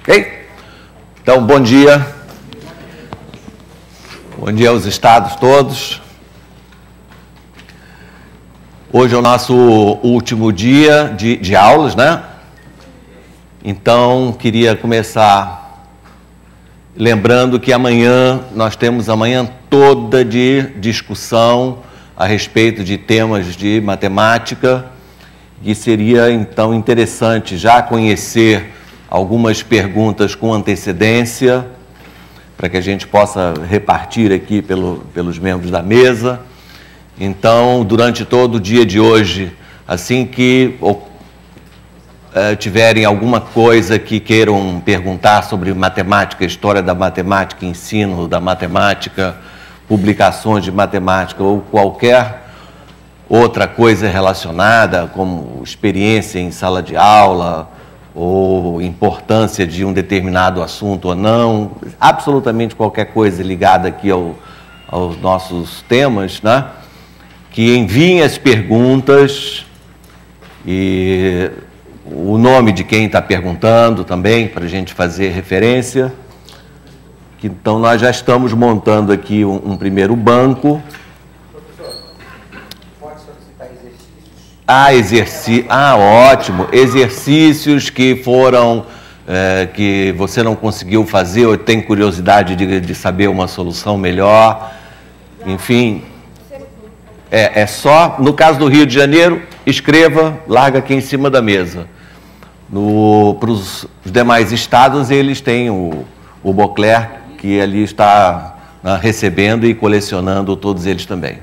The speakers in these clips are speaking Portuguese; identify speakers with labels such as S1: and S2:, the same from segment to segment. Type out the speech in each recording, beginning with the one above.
S1: Ok? Então, bom dia. Bom dia aos estados todos. Hoje é o nosso último dia de aulas, né? Então, queria começar lembrando que amanhã, nós temos a manhã toda de discussão a respeito de temas de matemática, e seria, então, interessante já conhecer algumas perguntas com antecedência, para que a gente possa repartir aqui pelos membros da mesa. Então, durante todo o dia de hoje, assim que tiverem alguma coisa que queiram perguntar sobre matemática, história da matemática, ensino da matemática, publicações de matemática ou qualquer outra coisa relacionada, como experiência em sala de aula, ou importância de um determinado assunto ou não, absolutamente qualquer coisa ligada aqui aos nossos temas, né? Que enviem as perguntas e o nome de quem está perguntando também, para a gente fazer referência. Então, nós já estamos montando aqui um primeiro banco. Ótimo. Exercícios que foram, que você não conseguiu fazer ou tem curiosidade de saber uma solução melhor. Enfim, é só, no caso do Rio de Janeiro, escreva, larga aqui em cima da mesa. Para os demais estados, eles têm o Beauclerc, que ali está recebendo e colecionando todos eles também.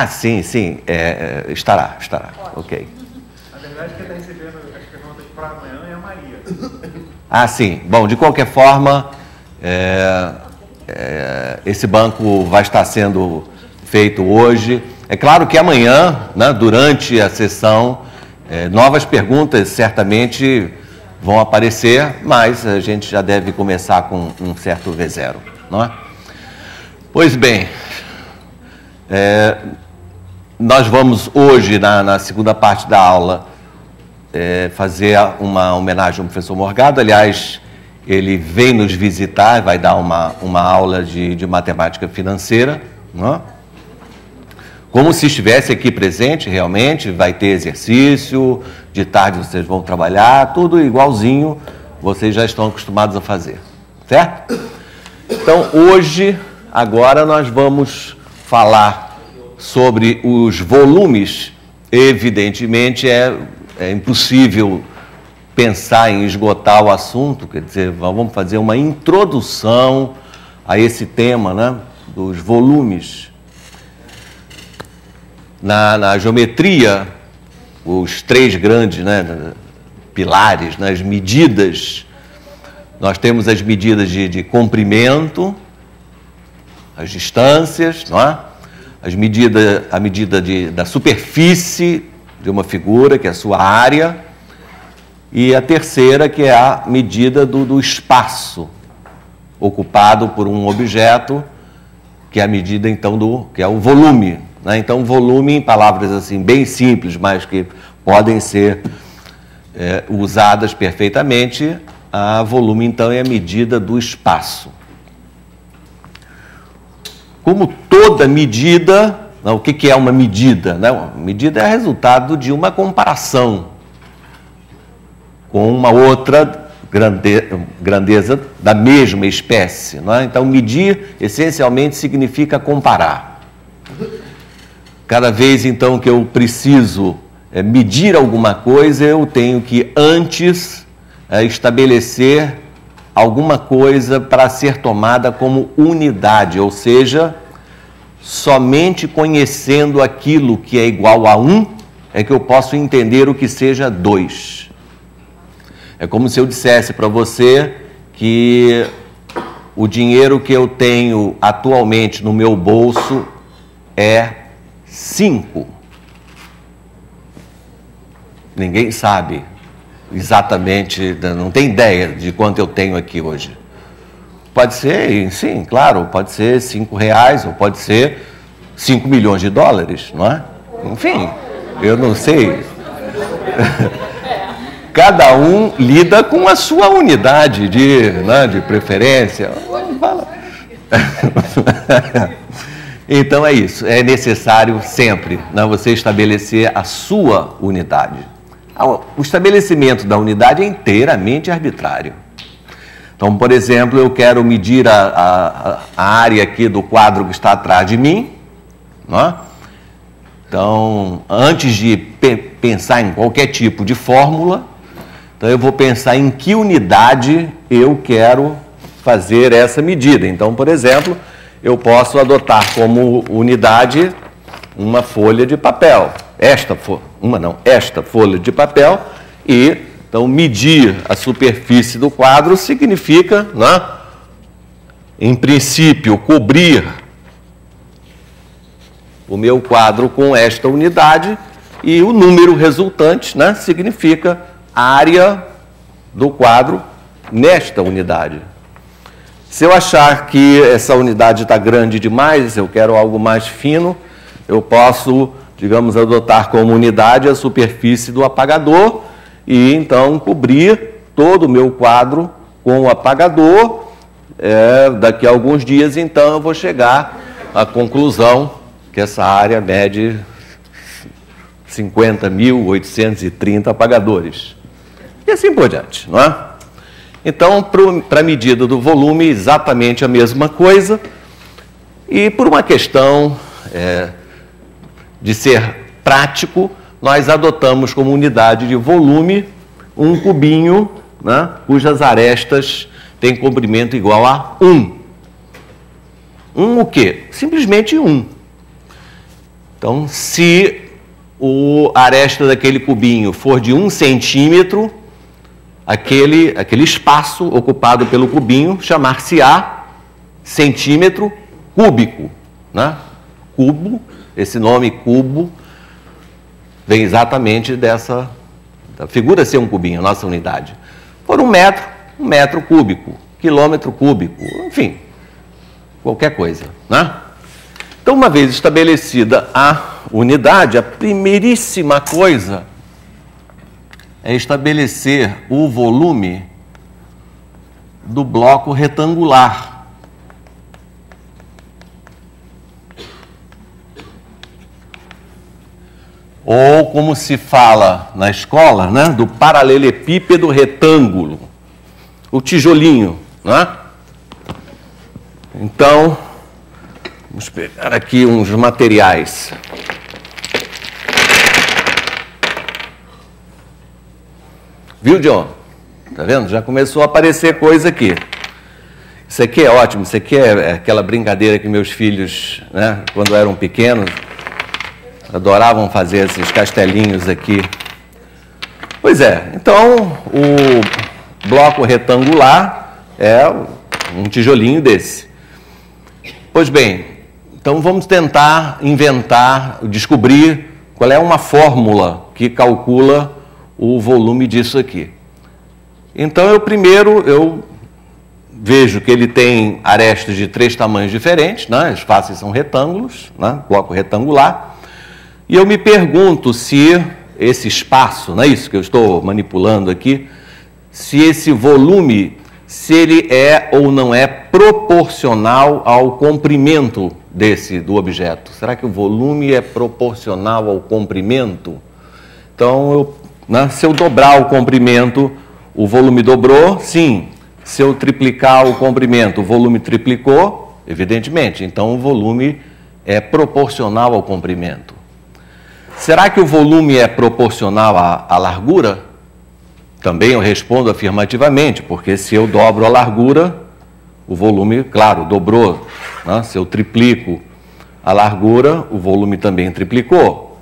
S1: Sim, estará. Ok.
S2: Na verdade, quem está recebendo as perguntas para amanhã é a Maria.
S1: Sim. Bom, de qualquer forma, esse banco vai estar sendo feito hoje. É claro que amanhã, né, durante a sessão, novas perguntas certamente vão aparecer, mas a gente já deve começar com um certo V0, não é? Pois bem, nós vamos hoje, na segunda parte da aula, fazer uma homenagem ao professor Morgado. Aliás, ele vem nos visitar, vai dar uma aula de matemática financeira, não é? Como se estivesse aqui presente, realmente, vai ter exercício, de tarde vocês vão trabalhar, tudo igualzinho, vocês já estão acostumados a fazer, certo? Então, hoje, agora nós vamos falar sobre os volumes. Evidentemente, é impossível pensar em esgotar o assunto, quer dizer, vamos fazer uma introdução a esse tema, né, dos volumes. Na geometria, os três grandes, né, pilares, né, as medidas, nós temos as medidas de comprimento, as distâncias, não é? A medida da superfície de uma figura, que é a sua área, e a terceira, que é a medida do espaço ocupado por um objeto, que é a medida, então, que é o volume, né? Então, volume, em palavras assim bem simples, mas que podem ser usadas perfeitamente, a volume, então, é a medida do espaço. Como toda medida, o que é uma medida? Uma medida é resultado de uma comparação com uma outra grandeza da mesma espécie, não é? Então, medir, essencialmente, significa comparar. Cada vez, então, que eu preciso medir alguma coisa, eu tenho que, antes, estabelecer alguma coisa para ser tomada como unidade, ou seja, somente conhecendo aquilo que é igual a 1 é que eu posso entender o que seja 2. É como se eu dissesse para você que o dinheiro que eu tenho atualmente no meu bolso é 5. Ninguém sabe exatamente, não tem ideia de quanto eu tenho aqui hoje. Pode ser, sim, claro, pode ser R$5, ou pode ser 5 milhões de dólares, não é? Enfim, Eu não sei. Cada um lida com a sua unidade de preferência. Então é isso, é necessário sempre, né, você estabelecer a sua unidade. O estabelecimento da unidade é inteiramente arbitrário. Então, por exemplo, eu quero medir a área aqui do quadro que está atrás de mim, né? Então, antes de pensar em qualquer tipo de fórmula, então eu vou pensar em que unidade eu quero fazer essa medida. Então, por exemplo, eu posso adotar como unidade uma folha de papel. Esta folha de papel. E, então, medir a superfície do quadro significa, né, em princípio, cobrir o meu quadro com esta unidade, e o número resultante, né, significa a área do quadro nesta unidade. Se eu achar que essa unidade está grande demais, eu quero algo mais fino, eu posso, digamos, adotar como unidade a superfície do apagador e, então, cobrir todo o meu quadro com o apagador. Daqui a alguns dias, então, eu vou chegar à conclusão que essa área mede 50.830 apagadores. E assim por diante, não é? Então, para a medida do volume, exatamente a mesma coisa. E por uma questão de ser prático, nós adotamos como unidade de volume um cubinho, né, cujas arestas têm comprimento igual a 1. O quê? Simplesmente 1. Então, se a aresta daquele cubinho for de 1 centímetro, aquele espaço ocupado pelo cubinho chamar-se-á centímetro cúbico, né? Cubo, esse nome cubo, vem exatamente da figura ser um cubinho, nossa unidade. For um metro cúbico, quilômetro cúbico, enfim, qualquer coisa, né? Então, uma vez estabelecida a unidade, a primeiríssima coisa é estabelecer o volume do bloco retangular. Ou, como se fala na escola, né, do paralelepípedo retângulo, o tijolinho, né? Então, vamos pegar aqui uns materiais. Viu, John? Tá vendo? Já começou a aparecer coisa aqui. Isso aqui é ótimo. Isso aqui é aquela brincadeira que meus filhos, né, quando eram pequenos, adoravam fazer esses castelinhos aqui. Pois é. Então, o bloco retangular é um tijolinho desse. Pois bem, então vamos tentar descobrir qual é uma fórmula que calcula o volume disso aqui. Então, eu vejo que ele tem arestas de 3 tamanhos diferentes, né? As faces são retângulos, né? Bloco retangular, e eu me pergunto se esse espaço, não é isso que eu estou manipulando aqui, se esse volume, se ele é ou não é proporcional ao comprimento do objeto. Será que o volume é proporcional ao comprimento? Então, se eu dobrar o comprimento, o volume dobrou? Sim. Se eu triplicar o comprimento, o volume triplicou? Evidentemente. Então, o volume é proporcional ao comprimento. Será que o volume é proporcional à largura? Também eu respondo afirmativamente, porque se eu dobro a largura, o volume, claro, dobrou. Né? Se eu triplico a largura, o volume também triplicou.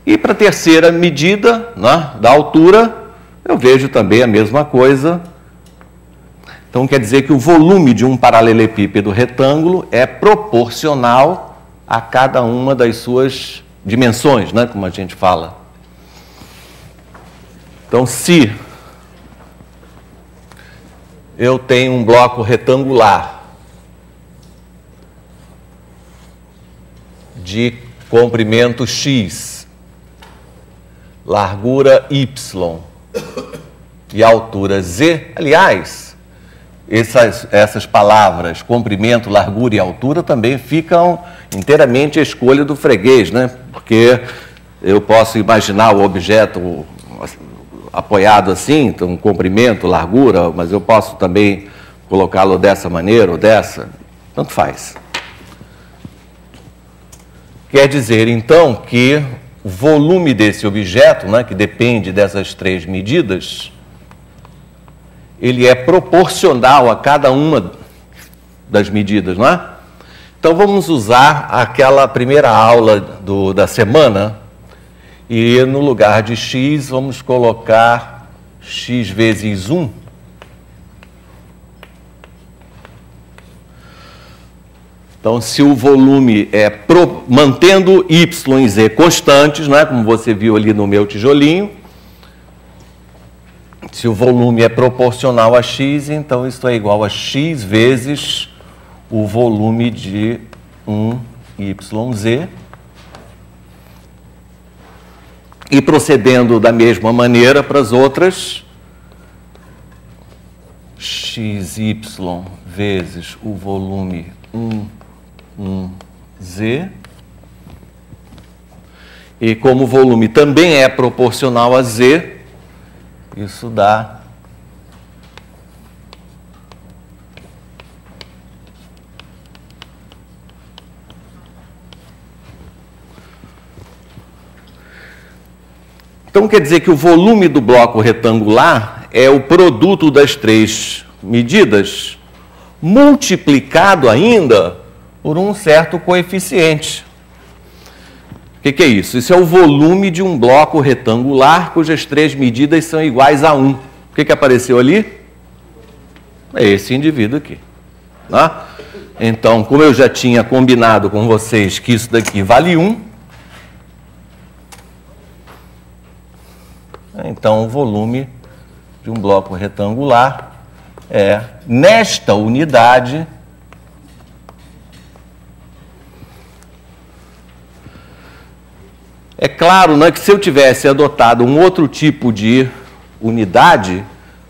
S1: E para a terceira medida, né, da altura, eu vejo também a mesma coisa. Então, quer dizer que o volume de um paralelepípedo retângulo é proporcional a cada uma das suas dimensões, né, como a gente fala. Então, se eu tenho um bloco retangular de comprimento x, largura y e altura z. Aliás, essas palavras, comprimento, largura e altura, também ficam inteiramente à escolha do freguês, né? Porque eu posso imaginar o objeto apoiado assim, então comprimento, largura, mas eu posso também colocá-lo dessa maneira ou dessa, tanto faz. Quer dizer, então, que o volume desse objeto, né, que depende dessas três medidas, ele é proporcional a cada uma das medidas, não é? Então, vamos usar aquela primeira aula da semana e, no lugar de x, vamos colocar x vezes 1. Então, se o volume é mantendo y e z constantes, né, como você viu ali no meu tijolinho, se o volume é proporcional a x, então isso é igual a x vezes o volume de 1yz. E procedendo da mesma maneira para as outras, xy vezes o volume 1z. E como o volume também é proporcional a z, isso dá então quer dizer que o volume do bloco retangular é o produto das três medidas multiplicado ainda por um certo coeficiente. O que é isso? Isso é o volume de um bloco retangular cujas três medidas são iguais a 1. O que apareceu ali? É esse indivíduo aqui. Tá? Então, como eu já tinha combinado com vocês que isso daqui vale 1, então o volume de um bloco retangular é, nesta unidade, é claro, né, que se eu tivesse adotado um outro tipo de unidade,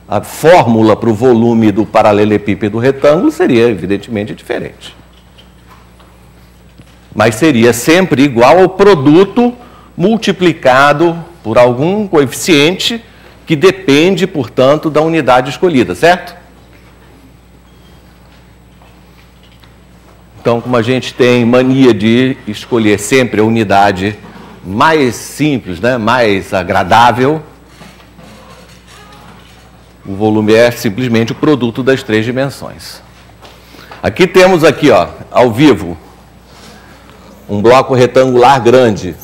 S1: a fórmula para o volume do paralelepípedo retângulo seria, evidentemente, diferente. Mas seria sempre igual ao produto multiplicado por algum coeficiente que depende, portanto, da unidade escolhida, certo? Então, como a gente tem mania de escolher sempre a unidade mais simples, né, mais agradável, o volume é simplesmente o produto das três dimensões. Aqui temos aqui, ó, ao vivo, um bloco retangular grande.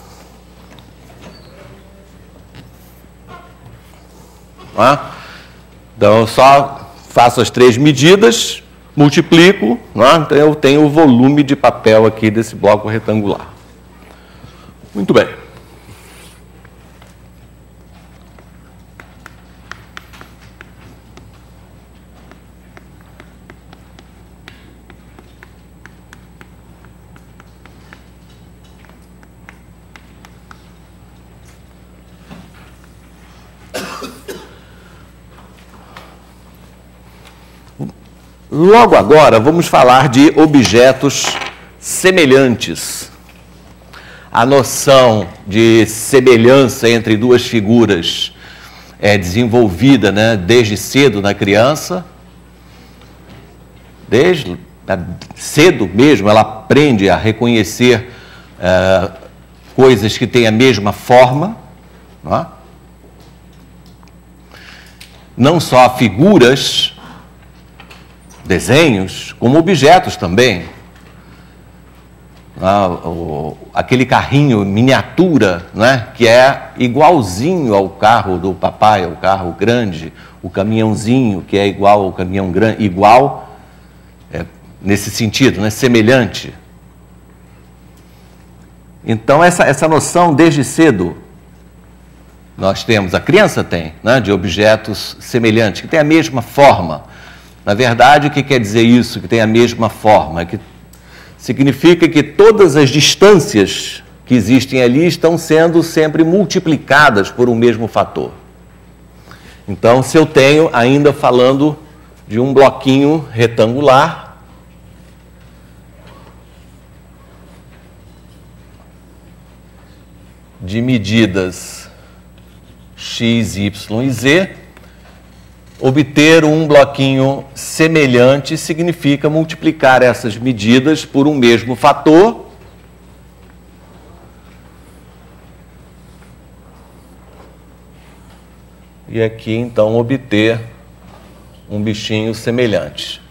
S1: Então, eu só faço as três medidas, multiplico, então eu tenho o volume de papel aqui desse bloco retangular. Muito bem. Logo agora, vamos falar de objetos semelhantes. A noção de semelhança entre duas figuras é desenvolvida, né, desde cedo na criança. Desde cedo mesmo, ela aprende a reconhecer coisas que têm a mesma forma. Não só figuras, desenhos, como objetos também. Aquele carrinho miniatura, né, que é igualzinho ao carro do papai, ao carro grande, o caminhãozinho que é igual ao caminhão grande, igual nesse sentido, né, semelhante. Então essa noção desde cedo nós temos, a criança tem, né, de objetos semelhantes, que tem a mesma forma. Na verdade, o que quer dizer isso, que tem a mesma forma? Que significa que todas as distâncias que existem ali estão sendo sempre multiplicadas por um mesmo fator. Então, se eu tenho, ainda falando de um bloquinho retangular, de medidas x, y e z, obter um bloquinho semelhante significa multiplicar essas medidas por um mesmo fator. E aqui, então, obter um bichinho semelhante.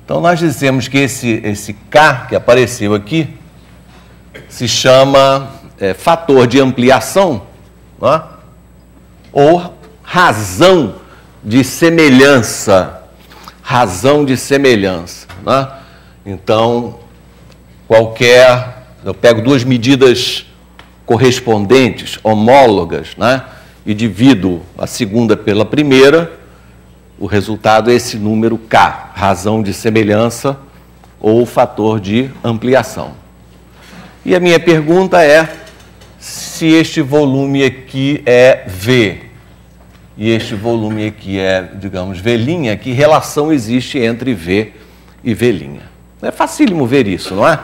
S1: Então, nós dizemos que esse K que apareceu aqui se chama fator de ampliação, né? Ou razão de semelhança. Razão de semelhança, né? Então, eu pego duas medidas correspondentes, homólogas, né? E divido a segunda pela primeira, o resultado é esse número K, razão de semelhança ou fator de ampliação. E a minha pergunta é se este volume aqui é V e este volume aqui é, digamos, V', que relação existe entre V e V'? É facílimo ver isso, não é?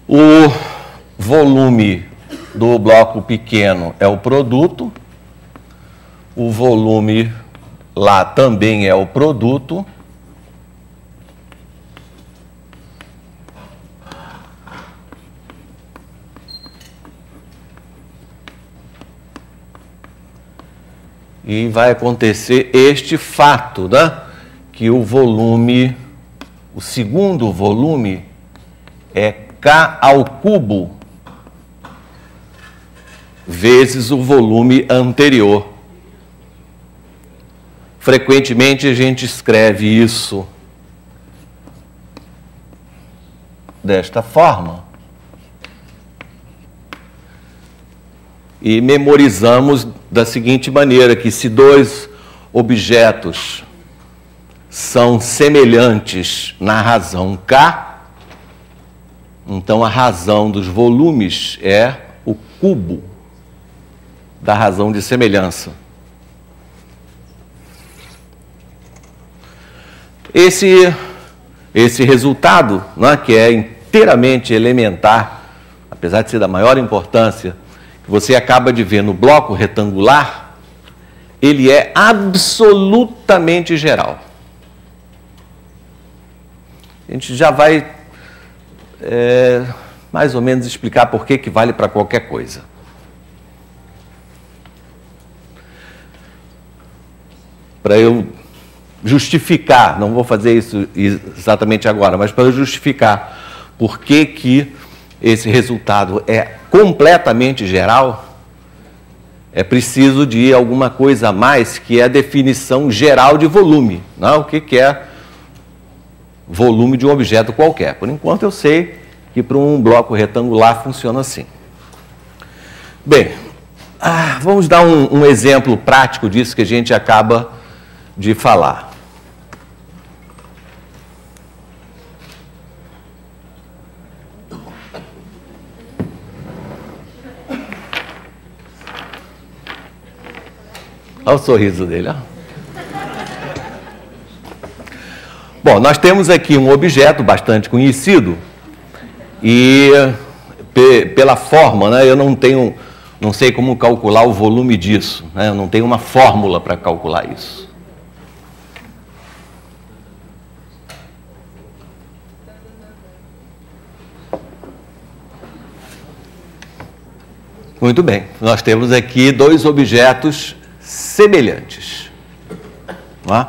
S1: O volume do bloco pequeno é o produto, o volume lá também é o produto, e vai acontecer este fato, né? Que o volume, o segundo volume é K ao cubo vezes o volume anterior. Frequentemente a gente escreve isso desta forma e memorizamos da seguinte maneira, que se dois objetos são semelhantes na razão K, então a razão dos volumes é o cubo da razão de semelhança. Esse resultado, né, que é inteiramente elementar, apesar de ser da maior importância, que você acaba de ver no bloco retangular, ele é absolutamente geral. A gente já vai mais ou menos explicar por que vale para qualquer coisa. Para eu justificar, não vou fazer isso exatamente agora, mas para eu justificar por que esse resultado é completamente geral, é preciso de alguma coisa a mais, que é a definição geral de volume. Não? O que é volume de um objeto qualquer. Por enquanto eu sei que para um bloco retangular funciona assim. Bem, vamos dar um exemplo prático disso que a gente acaba de falar. Olha o sorriso dele, ó. Bom, nós temos aqui um objeto bastante conhecido e pela forma, né, eu não sei como calcular o volume disso, né, eu não tenho uma fórmula para calcular isso. Muito bem, nós temos aqui dois objetos semelhantes. Não é?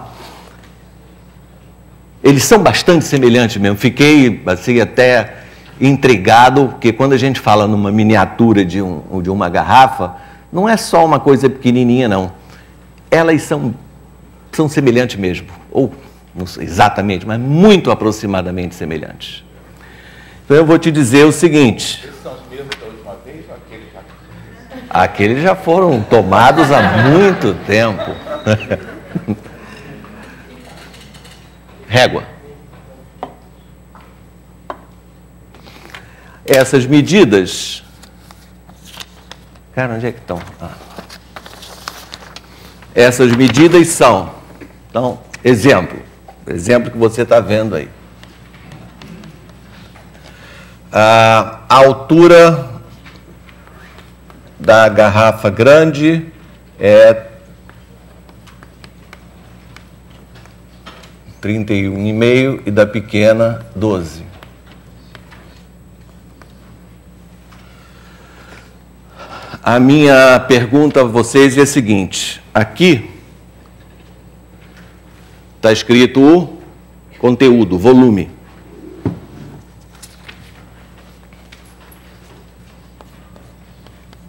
S1: Eles são bastante semelhantes mesmo. Fiquei assim, até intrigado, porque quando a gente fala numa miniatura de uma garrafa, não é só uma coisa pequenininha, não. Elas são semelhantes mesmo. Ou, não sei exatamente, mas muito aproximadamente semelhantes. Então eu vou te dizer o seguinte. Esses são os mesmos da última vez ou aqueles já? Aqueles já foram tomados há muito tempo. régua. Essas medidas... Cara, onde é que estão? Essas medidas são... Então, exemplo que você está vendo aí. A altura da garrafa grande é 31,5 e da pequena 12. A minha pergunta a vocês é a seguinte: aqui está escrito o conteúdo, volume.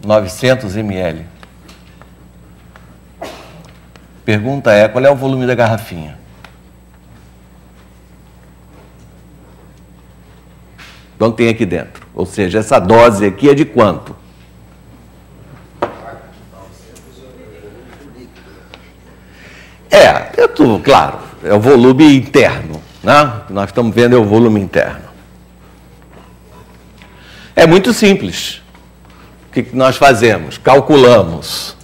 S1: (900 ml). Pergunta é, qual é o volume da garrafinha? Então tem aqui dentro. Ou seja, essa dose aqui é de quanto? Claro, é o volume interno, né? Nós estamos vendo é o volume interno. É muito simples. O que nós fazemos? Calculamos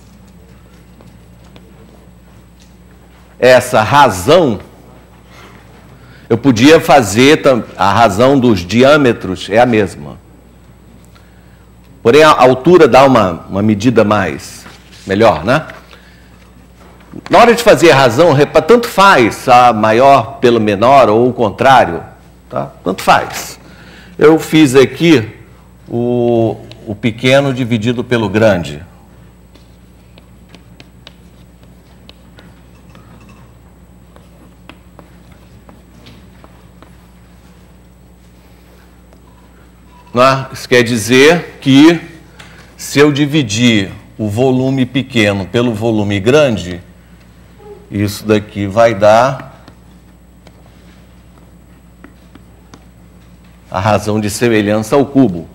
S1: essa razão. Eu podia fazer, a razão dos diâmetros é a mesma. Porém, a altura dá uma medida melhor, né? Na hora de fazer a razão, tanto faz a maior pelo menor ou o contrário, tá? Tanto faz. Eu fiz aqui o pequeno dividido pelo grande. Isso quer dizer que se eu dividir o volume pequeno pelo volume grande, isso daqui vai dar a razão de semelhança ao cubo.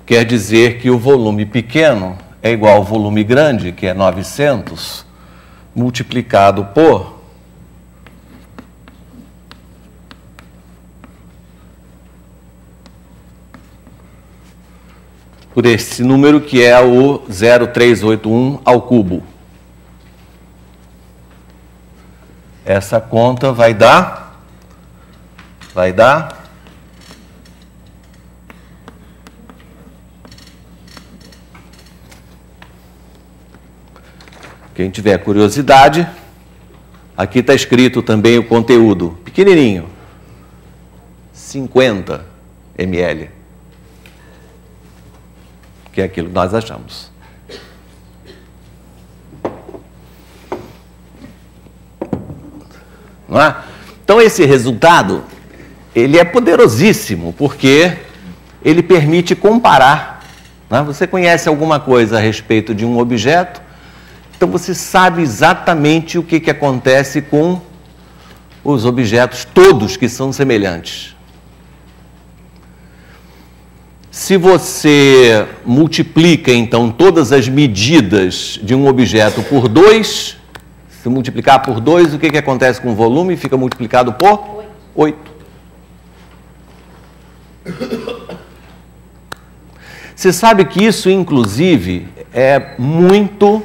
S1: Quer dizer que o volume pequeno é igual ao volume grande, que é 900, multiplicado por esse número que é o 0,381 ao cubo. Essa conta vai dar quem tiver curiosidade, aqui está escrito também o conteúdo, pequenininho, 50 ml. Que é aquilo que nós achamos. Não é? Então, esse resultado, ele é poderosíssimo, porque ele permite comparar. Não é? Você conhece alguma coisa a respeito de um objeto, então você sabe exatamente o que acontece com os objetos todos que são semelhantes. Se você multiplica, então, todas as medidas de um objeto por 2, se multiplicar por 2, o que acontece com o volume? Fica multiplicado por 8. Você sabe que isso, inclusive, é muito...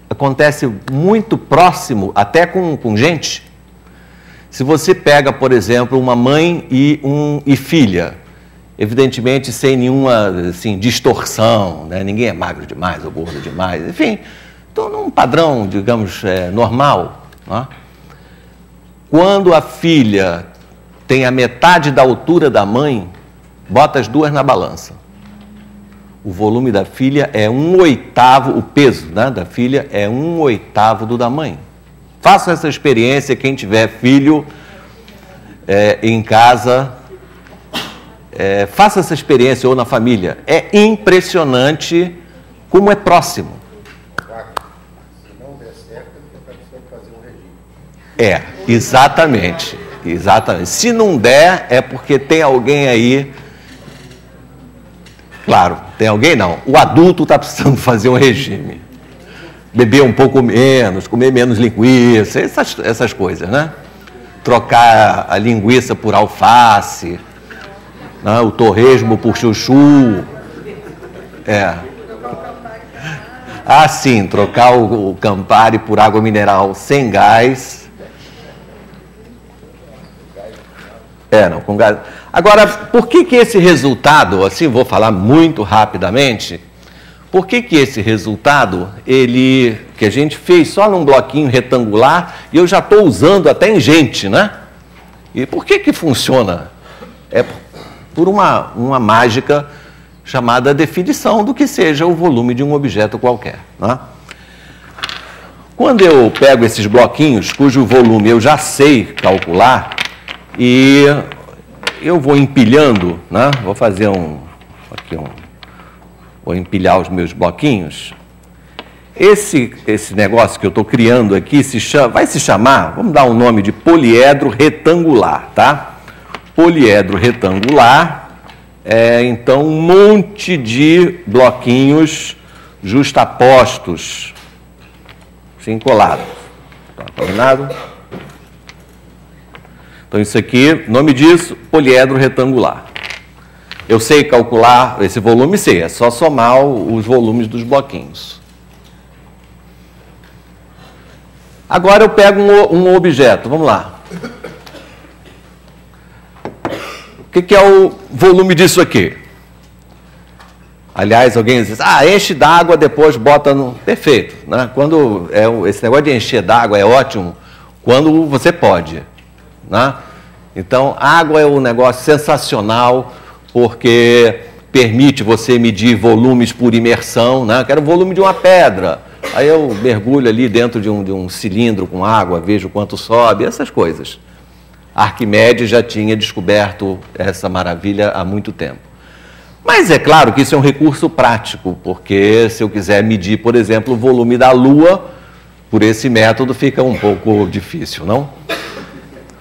S1: acontece muito próximo, até com gente. Se você pega, por exemplo, uma mãe e filha, evidentemente sem nenhuma assim, distorção, né? Ninguém é magro demais ou gordo demais, enfim, então num padrão, digamos, normal. Né? Quando a filha tem a metade da altura da mãe, bota as duas na balança. O volume da filha é 1/8, o peso, né, da filha é 1/8 do da mãe. Faça essa experiência, quem tiver filho em casa, faça essa experiência ou na família. É impressionante como é próximo.
S3: Se não der certo, a pessoa vai fazer um regime.
S1: Exatamente. Exatamente. Se não der, é porque tem alguém aí... Claro, tem alguém não. O adulto está precisando fazer um regime. beber um pouco menos, comer menos linguiça, essas coisas, né? Trocar a linguiça por alface, né? O torresmo por chuchu. Ah, sim, trocar o Campari por água mineral sem gás. Não, com gás. Agora, por que esse resultado, assim, vou falar muito rapidamente, por que esse resultado, que a gente fez só num bloquinho retangular, e eu já estou usando até em gente, né? E por que funciona? É por uma mágica chamada definição do que seja o volume de um objeto qualquer, né? Quando eu pego esses bloquinhos, cujo volume eu já sei calcular, e eu vou empilhando, né? Vou fazer vou empilhar os meus bloquinhos. Esse negócio que eu estou criando aqui vai se chamar, vamos dar um nome de poliedro retangular, tá? Poliedro retangular então um monte de bloquinhos justapostos, assim, colados. Tá combinado? Então isso aqui, nome disso, poliedro retangular. Eu sei calcular esse volume, sei, é só somar os volumes dos bloquinhos. Agora eu pego um objeto, vamos lá. O que é o volume disso aqui? Aliás, alguém diz, enche d'água, depois bota no... Perfeito, né? Esse negócio de encher d'água é ótimo quando você pode, né? Então, água é um negócio sensacional, porque permite você medir volumes por imersão, né? Eu quero o volume de uma pedra. Aí eu mergulho ali dentro de um cilindro com água, vejo quanto sobe, essas coisas. Arquimedes já tinha descoberto essa maravilha há muito tempo. Mas é claro que isso é um recurso prático, porque se eu quiser medir, por exemplo, o volume da Lua, por esse método fica um pouco difícil, não?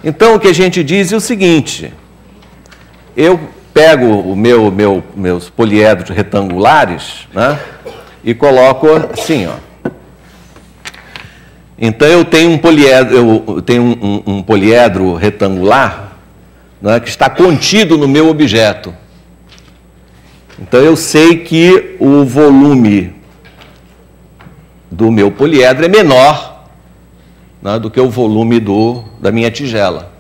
S1: Então o que a gente diz é o seguinte: eu pego meus poliedros retangulares, né, e coloco assim, ó. Então eu tenho um poliedro retangular, né, que está contido no meu objeto. Então eu sei que o volume do meu poliedro é menor, né, do que o volume da minha tigela.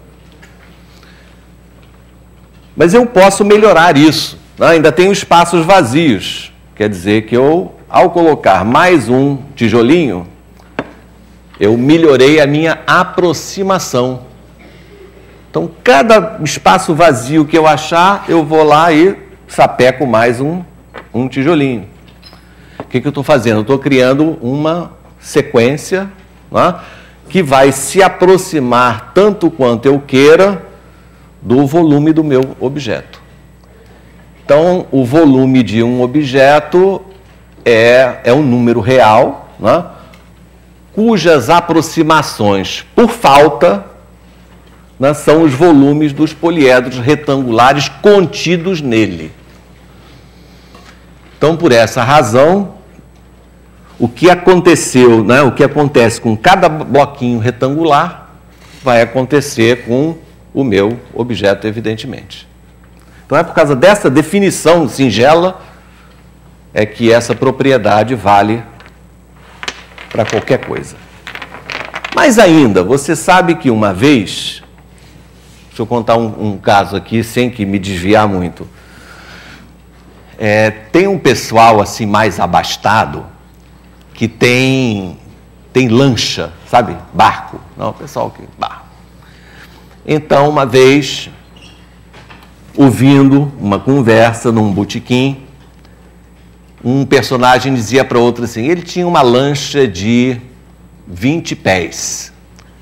S1: Mas eu posso melhorar isso, né? Ainda tenho espaços vazios. Quer dizer que ao colocar mais um tijolinho, eu melhorei a minha aproximação. Então, cada espaço vazio que eu achar, eu vou lá e sapeco mais um tijolinho. O que eu estou fazendo? Eu estou criando uma sequência, né, que vai se aproximar tanto quanto eu queira do volume do meu objeto. Então, o volume de um objeto é um número real, né, cujas aproximações por falta, né, são os volumes dos poliedros retangulares contidos nele. Então, por essa razão, o que aconteceu, né, o que acontece com cada bloquinho retangular vai acontecer com o meu objeto, evidentemente. Então, é por causa dessa definição singela é que essa propriedade vale para qualquer coisa. Mas ainda, você sabe que uma vez, deixa eu contar um caso aqui, sem que me desviar muito. Tem um pessoal assim mais abastado que tem lancha, sabe? Barco. Não, pessoal que barco. Então, uma vez, ouvindo uma conversa num botequim, um personagem dizia para outro assim, ele tinha uma lancha de 20 pés.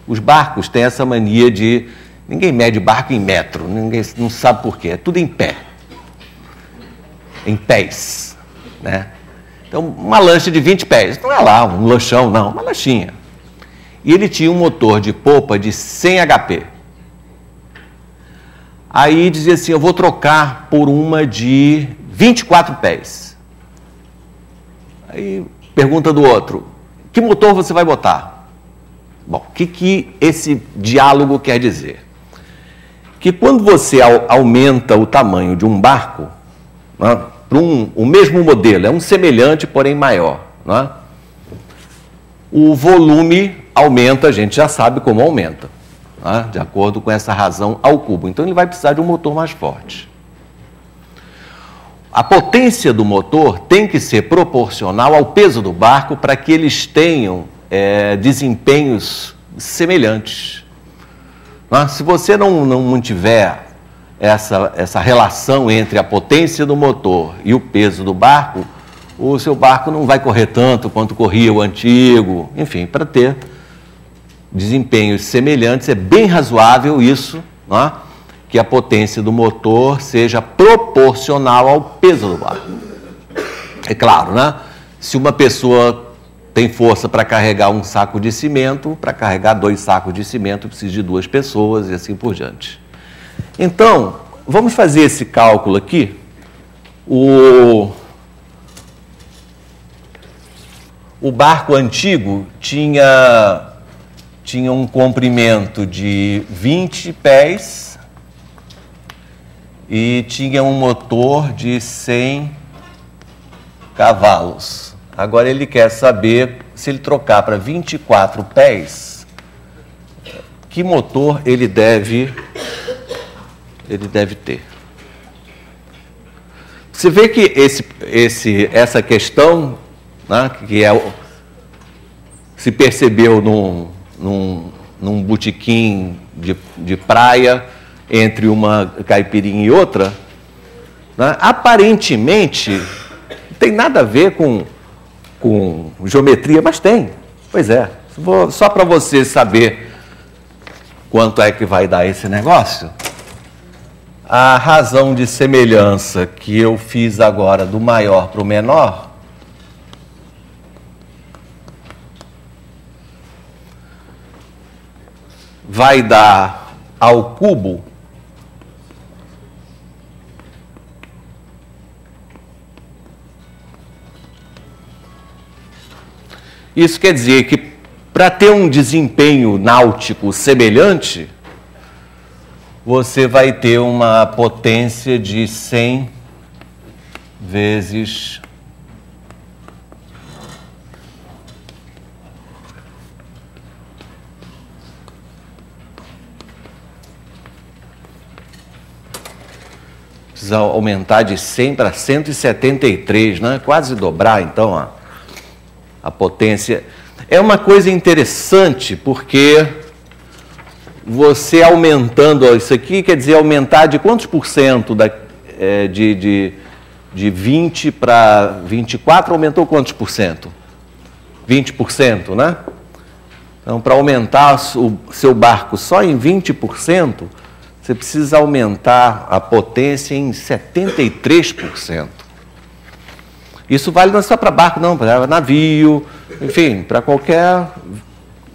S1: Os barcos têm essa mania de... Ninguém mede barco em metro, ninguém não sabe por quê, é tudo em pé. Em pés, né? Então, uma lancha de 20 pés, não é lá um lanchão, não, uma lanchinha. E ele tinha um motor de popa de 100 HP. Aí dizia assim, eu vou trocar por uma de 24 pés. Aí pergunta do outro, Que motor você vai botar? Bom, o que esse diálogo quer dizer? Que quando você aumenta o tamanho de um barco, né, para o mesmo modelo, é um semelhante, porém maior, né, o volume aumenta, a gente já sabe como aumenta, né, de acordo com essa razão ao cubo. Então ele vai precisar de um motor mais forte. A potência do motor tem que ser proporcional ao peso do barco para que eles tenham desempenhos semelhantes. Se você não mantiver essa relação entre a potência do motor e o peso do barco, o seu barco não vai correr tanto quanto corria o antigo. Enfim, para ter desempenhos semelhantes, é bem razoável isso, que a potência do motor seja proporcional ao peso do barco. É claro, se uma pessoa tem força para carregar um saco de cimento, para carregar 2 sacos de cimento precisa de 2 pessoas e assim por diante. Então, vamos fazer esse cálculo aqui. O barco antigo tinha um comprimento de 20 pés e tinha um motor de 100 cavalos. Agora ele quer saber, se ele trocar para 24 pés, que motor ele deve ter. Você vê que essa questão, que se percebeu num botequim de praia, entre uma caipirinha e outra, aparentemente não tem nada a ver com geometria, mas tem. Pois é. Só para você saber quanto é que vai dar esse negócio, a razão de semelhança que eu fiz agora do maior para o menor vai dar ao cubo Isso quer dizer que, para ter um desempenho náutico semelhante, você vai ter uma potência de 100 vezes precisa aumentar de 100 para 173, né? Quase dobrar, então, a potência. É uma coisa interessante, porque você aumentando, isso aqui quer dizer aumentar de quantos por cento de 20 para 24, aumentou quantos por cento? 20%, né? Então, para aumentar o seu barco só em 20%, você precisa aumentar a potência em 73%. Isso vale não só para barco, não, para navio, enfim, para qualquer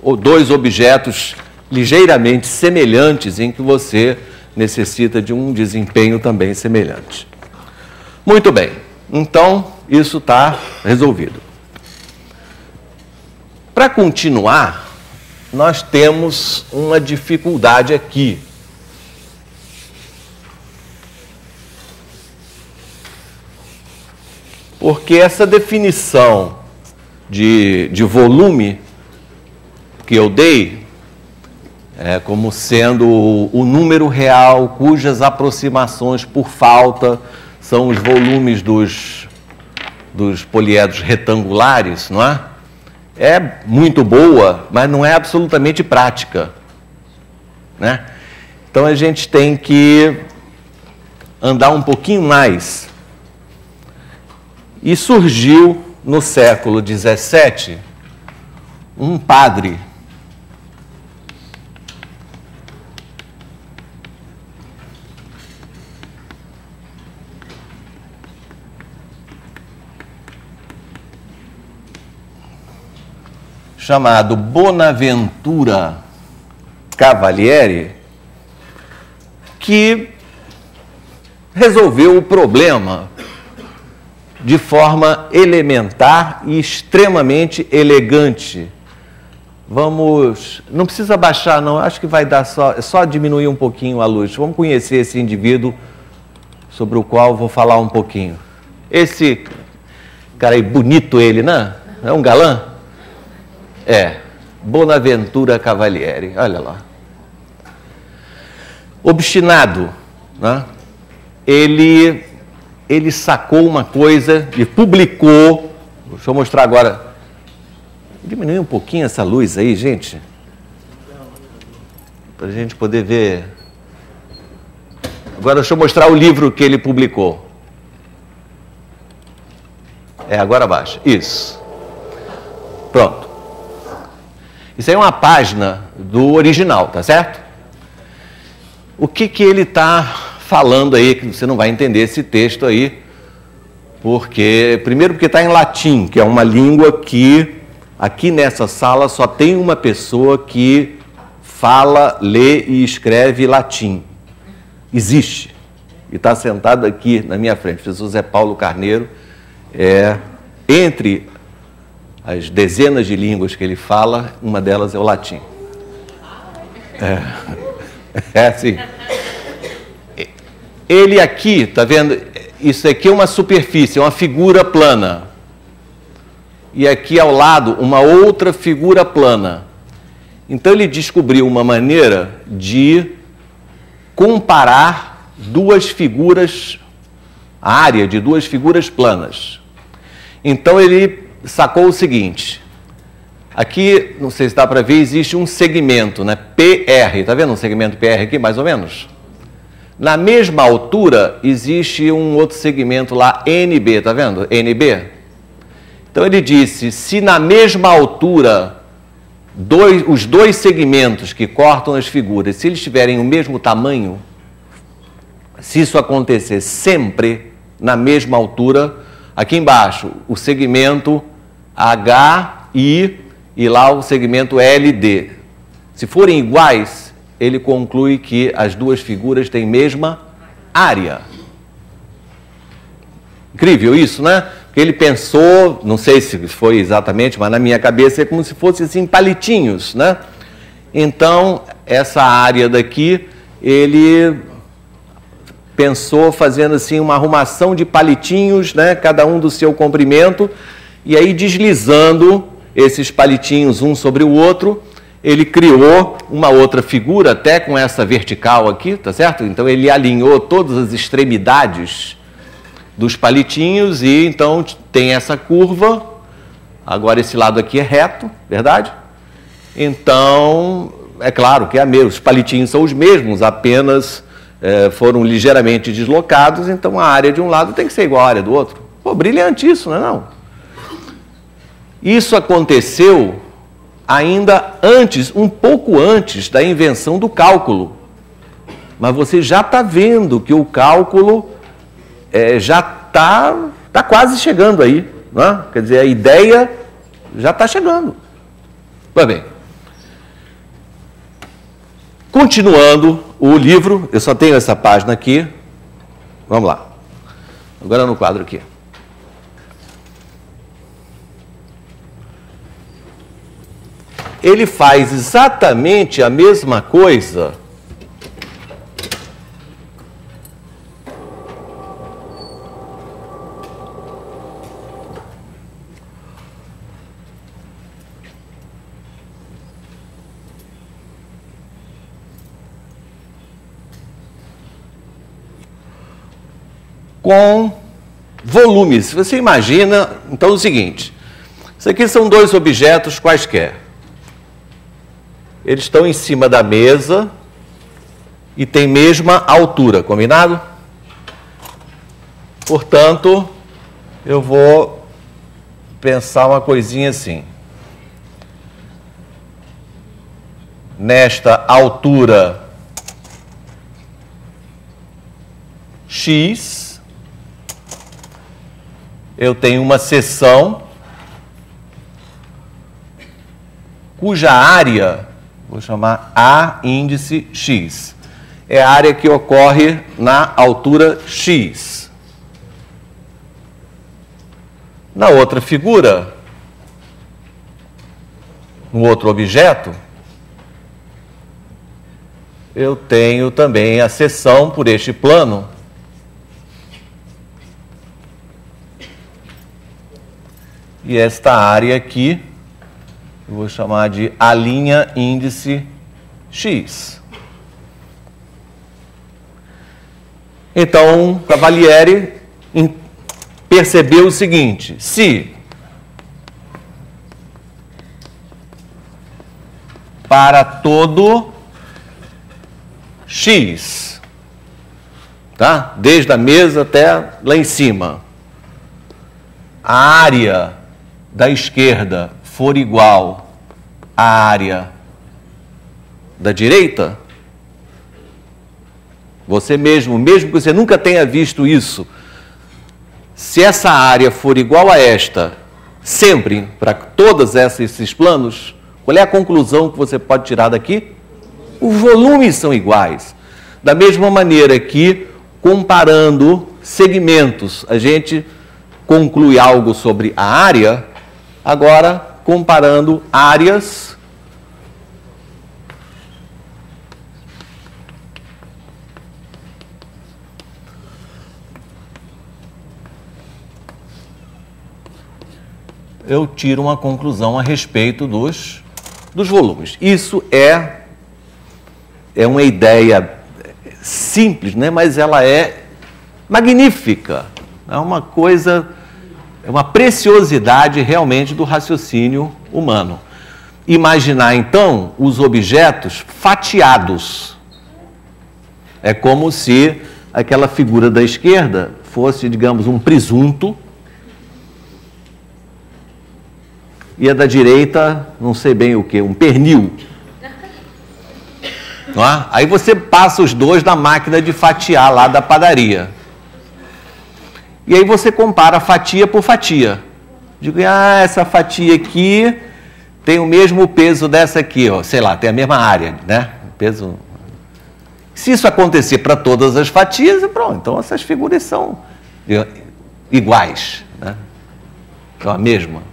S1: ou dois objetos ligeiramente semelhantes em que você necessita de um desempenho também semelhante. Muito bem, então isso está resolvido. Para continuar, nós temos uma dificuldade aqui. Porque essa definição de volume que eu dei é como sendo o número real cujas aproximações por falta são os volumes dos poliedros retangulares, não é? É muito boa, mas não é absolutamente prática, né? Então a gente tem que andar um pouquinho mais. E surgiu, no século XVII, um padre chamado Bonaventura Cavalieri, que resolveu o problema de forma elementar e extremamente elegante. Vamos, não precisa baixar não, acho que vai dar só diminuir um pouquinho a luz. Vamos conhecer esse indivíduo sobre o qual vou falar um pouquinho. Esse cara aí, bonito ele, né? É um galã? É, Bonaventura Cavalieri, olha lá. Obstinado, né? Ele sacou uma coisa e publicou. Deixa eu mostrar agora. Diminui um pouquinho essa luz aí, gente. Para a gente poder ver. Agora deixa eu mostrar o livro que ele publicou. Agora baixa. Isso. Pronto. Isso aí é uma página do original, tá certo? O que ele está falando aí, que você não vai entender esse texto aí, primeiro porque está em latim, que é uma língua que aqui nessa sala só tem uma pessoa que fala, lê e escreve latim. Existe. E está sentado aqui na minha frente. O professor Zé Paulo Carneiro, entre as dezenas de línguas que ele fala, uma delas é o latim. Sim. Ele aqui, tá vendo? Isso aqui é uma superfície, é uma figura plana. E aqui ao lado, uma outra figura plana. Então ele descobriu uma maneira de comparar duas figuras, a área de duas figuras planas. Então ele sacou o seguinte, aqui, não sei se dá para ver, existe um segmento, né? PR, tá vendo um segmento PR aqui, mais ou menos? Na mesma altura, existe um outro segmento lá, NB, tá vendo? NB. Então ele disse, se na mesma altura, os dois segmentos que cortam as figuras, se eles tiverem o mesmo tamanho, se isso acontecer sempre na mesma altura, aqui embaixo, o segmento HI e lá o segmento LD. Se forem iguais, ele conclui que as duas figuras têm mesma área. Incrível isso, né? Porque ele pensou, não sei se foi exatamente, mas na minha cabeça é como se fosse assim, palitinhos, né? Então, essa área daqui, ele pensou fazendo assim uma arrumação de palitinhos, né? Cada um do seu comprimento, e aí deslizando esses palitinhos um sobre o outro, ele criou uma outra figura, até com essa vertical aqui, tá certo? Então ele alinhou todas as extremidades dos palitinhos e então tem essa curva. Agora esse lado aqui é reto, verdade? Então, é claro que os palitinhos são os mesmos, apenas foram ligeiramente deslocados, então a área de um lado tem que ser igual à área do outro. Pô, brilhante isso, não é não? Isso aconteceu ainda antes, um pouco antes da invenção do cálculo. Mas você já está vendo que o cálculo já está quase chegando aí, né? Quer dizer, a ideia já está chegando. Pois bem, continuando o livro, eu só tenho essa página aqui, vamos lá, agora no quadro aqui. Ele faz exatamente a mesma coisa com volumes. Você imagina, então, o seguinte, isso aqui são dois objetos quaisquer. Eles estão em cima da mesa e têm mesma altura, combinado? Portanto, eu vou pensar uma coisinha assim. Nesta altura X, eu tenho uma seção cuja área, vou chamar A índice X, é a área que ocorre na altura X. Na outra figura, no outro objeto, eu tenho também a seção por este plano. E esta área aqui, eu vou chamar de a linha índice X. Então, Cavalieri percebeu o seguinte: se para todo X, tá? Desde a mesa até lá em cima, a área da esquerda for igual à área da direita, você mesmo que você nunca tenha visto isso, se essa área for igual a esta, sempre, para todos esses planos, qual é a conclusão que você pode tirar daqui? Os volumes são iguais. Da mesma maneira que, comparando segmentos, a gente conclui algo sobre a área, agora, comparando áreas, eu tiro uma conclusão a respeito dos volumes. Isso é uma ideia simples, né? Mas ela é magnífica. É uma coisa, é uma preciosidade realmente do raciocínio humano. Imaginar, então, os objetos fatiados. É como se aquela figura da esquerda fosse, digamos, um presunto, e a da direita, não sei bem o que, um pernil. Não é? Aí você passa os dois na máquina de fatiar lá da padaria. E aí você compara fatia por fatia. Digo, essa fatia aqui tem o mesmo peso dessa aqui, ó, sei lá, tem a mesma área, né? Peso. Se isso acontecer para todas as fatias, pronto, então essas figuras são iguais, né? São a mesma.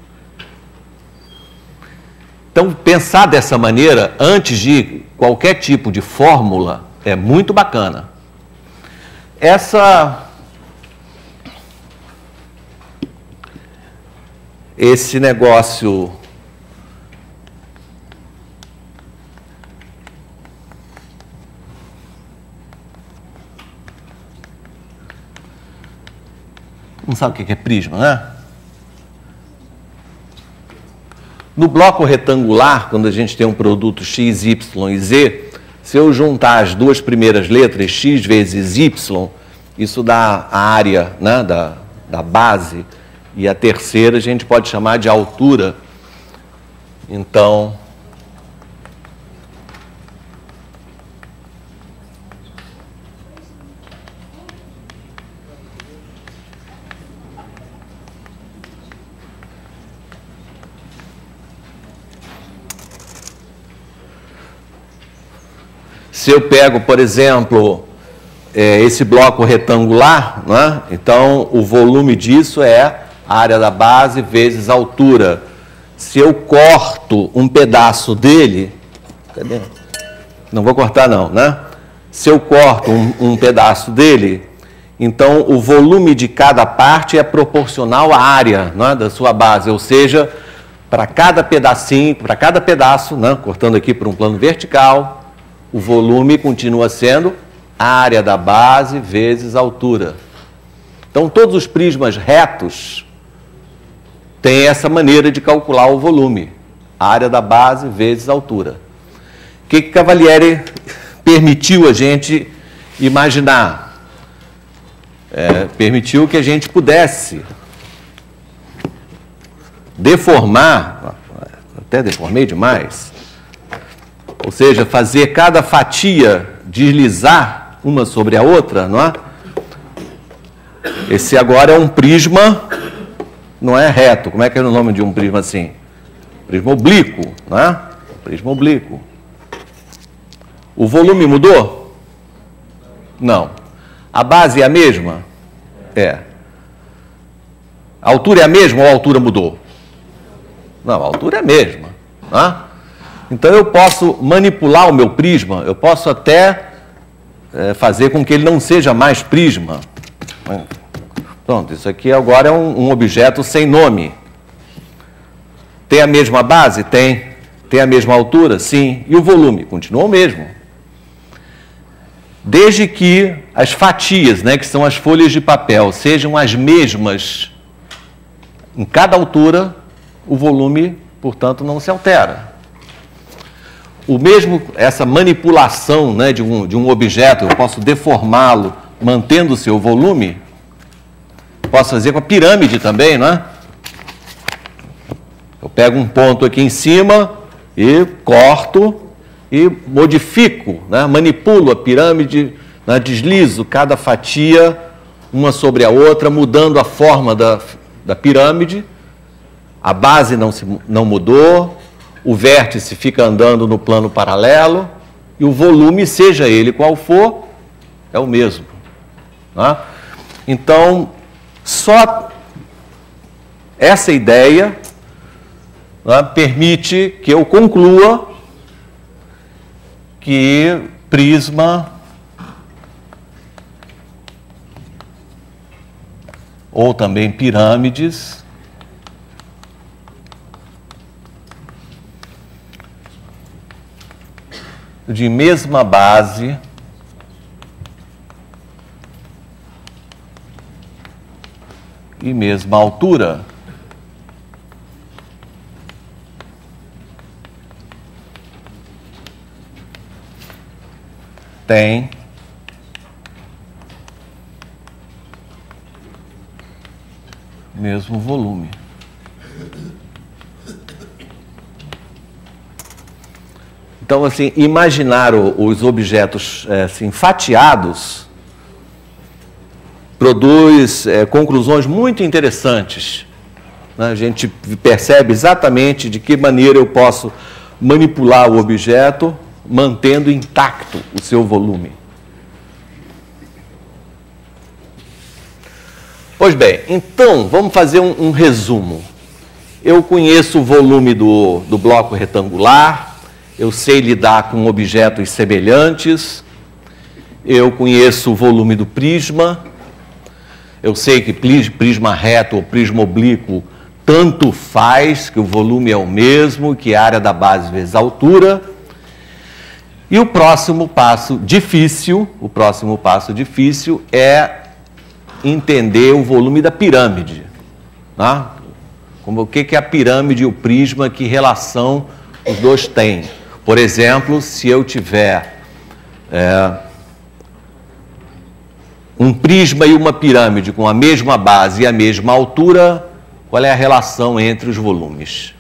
S1: Então, pensar dessa maneira, antes de qualquer tipo de fórmula, é muito bacana. Esse negócio não sabe o que é prisma, né? No bloco retangular, quando a gente tem um produto x, y e z, se eu juntar as duas primeiras letras, x vezes y, isso dá a área, né, da base, e a terceira a gente pode chamar de altura. Então, se eu pego, por exemplo, esse bloco retangular, né? Então o volume disso é a área da base vezes a altura. Se eu corto um pedaço dele, cadê? Não vou cortar não, né? Se eu corto um pedaço dele, então o volume de cada parte é proporcional à área, né, da sua base, ou seja, para cada pedacinho, para cada pedaço, né, cortando aqui por um plano vertical, o volume continua sendo a área da base vezes a altura. Então, todos os prismas retos têm essa maneira de calcular o volume. A área da base vezes a altura. O que Cavalieri permitiu a gente imaginar? Permitiu que a gente pudesse deformar, até deformei demais, ou seja, fazer cada fatia deslizar uma sobre a outra, não é? Esse agora é um prisma, não é reto. Como é que é o nome de um prisma assim? Prisma oblíquo, não é? Prisma oblíquo. O volume mudou? Não. A base é a mesma? É. A altura é a mesma ou a altura mudou? Não, a altura é a mesma. Né? Então eu posso manipular o meu prisma, eu posso até fazer com que ele não seja mais prisma. Pronto, isso aqui agora é um objeto sem nome. Tem a mesma base? Tem. Tem a mesma altura? Sim. E o volume? Continua o mesmo. Desde que as fatias, né, que são as folhas de papel, sejam as mesmas em cada altura, o volume, portanto, não se altera. O mesmo, essa manipulação, né, de um objeto, eu posso deformá-lo mantendo o seu volume, posso fazer com a pirâmide também, não é? Eu pego um ponto aqui em cima e corto e modifico, né? Manipulo a pirâmide, né? Deslizo cada fatia uma sobre a outra, mudando a forma da pirâmide. A base não mudou, o vértice fica andando no plano paralelo e o volume, seja ele qual for, é o mesmo. Né? Então, só essa ideia, né, permite que eu conclua que prisma ou também pirâmides de mesma base e mesma altura tem mesmo volume. Então, assim, imaginar os objetos assim, fatiados produz conclusões muito interessantes. Né? A gente percebe exatamente de que maneira eu posso manipular o objeto mantendo intacto o seu volume. Pois bem, então, vamos fazer um resumo. Eu conheço o volume do bloco retangular, eu sei lidar com objetos semelhantes, eu conheço o volume do prisma, eu sei que prisma reto ou prisma oblíquo tanto faz, que o volume é o mesmo, que a área da base vezes a altura. E o próximo passo difícil é entender o volume da pirâmide. Né? Como, o que é a pirâmide e o prisma, que relação os dois têm. Por exemplo, se eu tiver um prisma e uma pirâmide com a mesma base e a mesma altura, qual é a relação entre os volumes?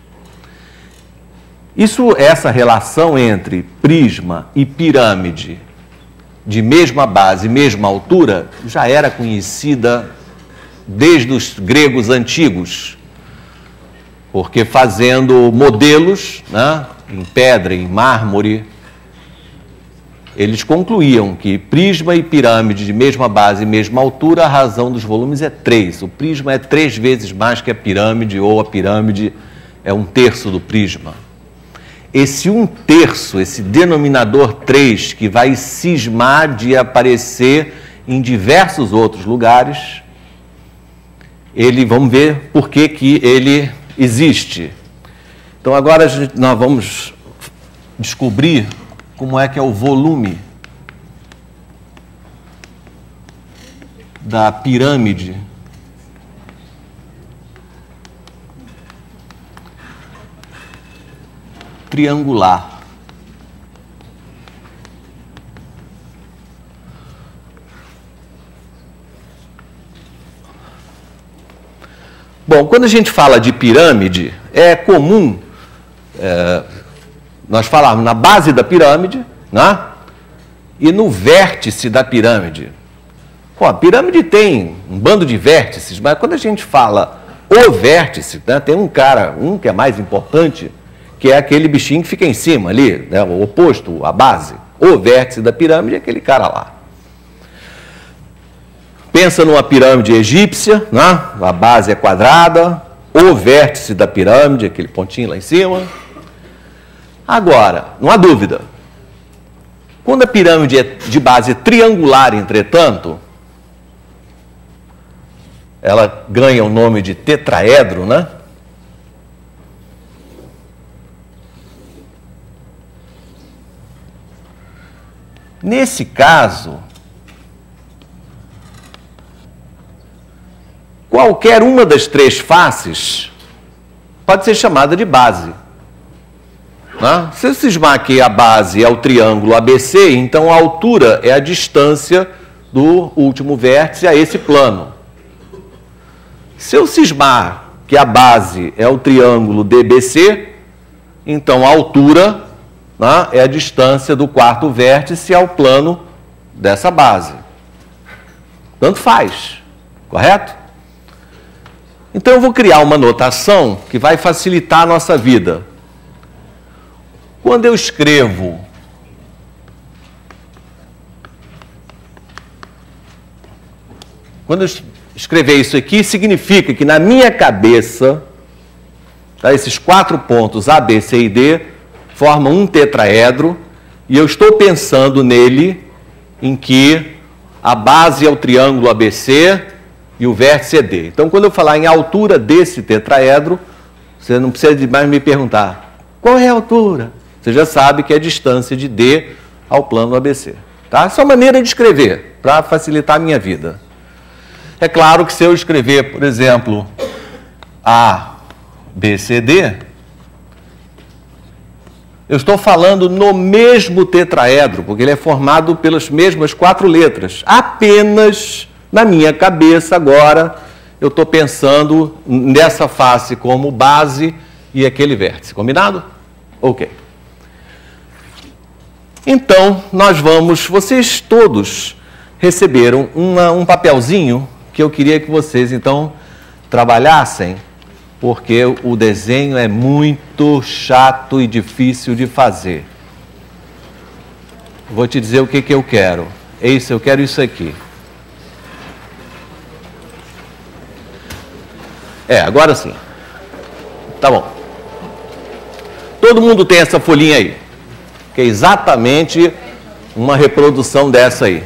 S1: Essa relação entre prisma e pirâmide de mesma base e mesma altura já era conhecida desde os gregos antigos, porque fazendo modelos, né, em pedra, em mármore, eles concluíam que prisma e pirâmide de mesma base e mesma altura, a razão dos volumes é 3. O prisma é 3 vezes mais que a pirâmide, ou a pirâmide é 1/3 do prisma. Esse 1/3, esse denominador 3, que vai cismar de aparecer em diversos outros lugares, vamos ver por que ele existe. Então agora nós vamos descobrir como é que é o volume da pirâmide triangular. Bom, quando a gente fala de pirâmide, é comum nós falarmos na base da pirâmide, né? E no vértice da pirâmide. Bom, a pirâmide tem um bando de vértices, mas quando a gente fala o vértice, né, tem um que é mais importante, que é aquele bichinho que fica em cima ali, né, o oposto, a base. O vértice da pirâmide é aquele cara lá. Pensa numa pirâmide egípcia, né? A base é quadrada, o vértice da pirâmide, aquele pontinho lá em cima. Agora, não há dúvida, quando a pirâmide é de base triangular, entretanto, ela ganha o nome de tetraedro, né? Nesse caso, qualquer uma das três faces pode ser chamada de base. Né? Se eu cismar que a base é o triângulo ABC, então a altura é a distância do último vértice a esse plano. Se eu cismar que a base é o triângulo DBC, então a altura, né, é a distância do quarto vértice ao plano dessa base. Tanto faz, correto? Então eu vou criar uma notação que vai facilitar a nossa vida. Quando eu escrevo escrever isso aqui, significa que na minha cabeça, tá, esses 4 pontos A, B, C e D formam um tetraedro, e eu estou pensando nele em que a base é o triângulo ABC e o vértice é D. Então, quando eu falar em altura desse tetraedro, você não precisa mais me perguntar qual é a altura. Você já sabe que é a distância de D ao plano ABC. Tá? Essa é uma maneira de escrever, para facilitar a minha vida. É claro que se eu escrever, por exemplo, A, B, C, D, eu estou falando no mesmo tetraedro, porque ele é formado pelas mesmas 4 letras. Apenas na minha cabeça agora eu estou pensando nessa face como base e aquele vértice. Combinado? Ok. Então, vocês todos receberam um papelzinho que eu queria que vocês, então, trabalhassem, porque o desenho é muito chato e difícil de fazer. Vou te dizer o que eu quero. Eu quero isso aqui. Agora sim. Tá bom. Todo mundo tem essa folhinha aí, que é exatamente uma reprodução dessa aí.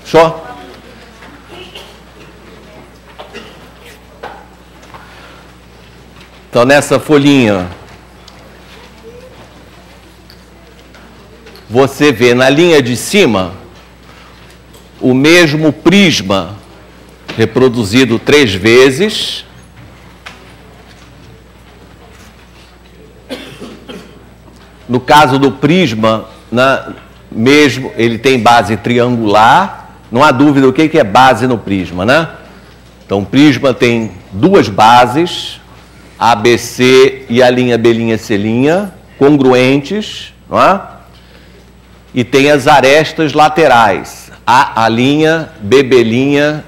S1: Show? Então, nessa folhinha, você vê na linha de cima o mesmo prisma reproduzido 3 vezes. No caso do prisma, mesmo ele tem base triangular. Não há dúvida o que é base no prisma, né? Então, o prisma tem 2 bases, ABC e a linha B', C', congruentes, não é? E tem as arestas laterais, A', B'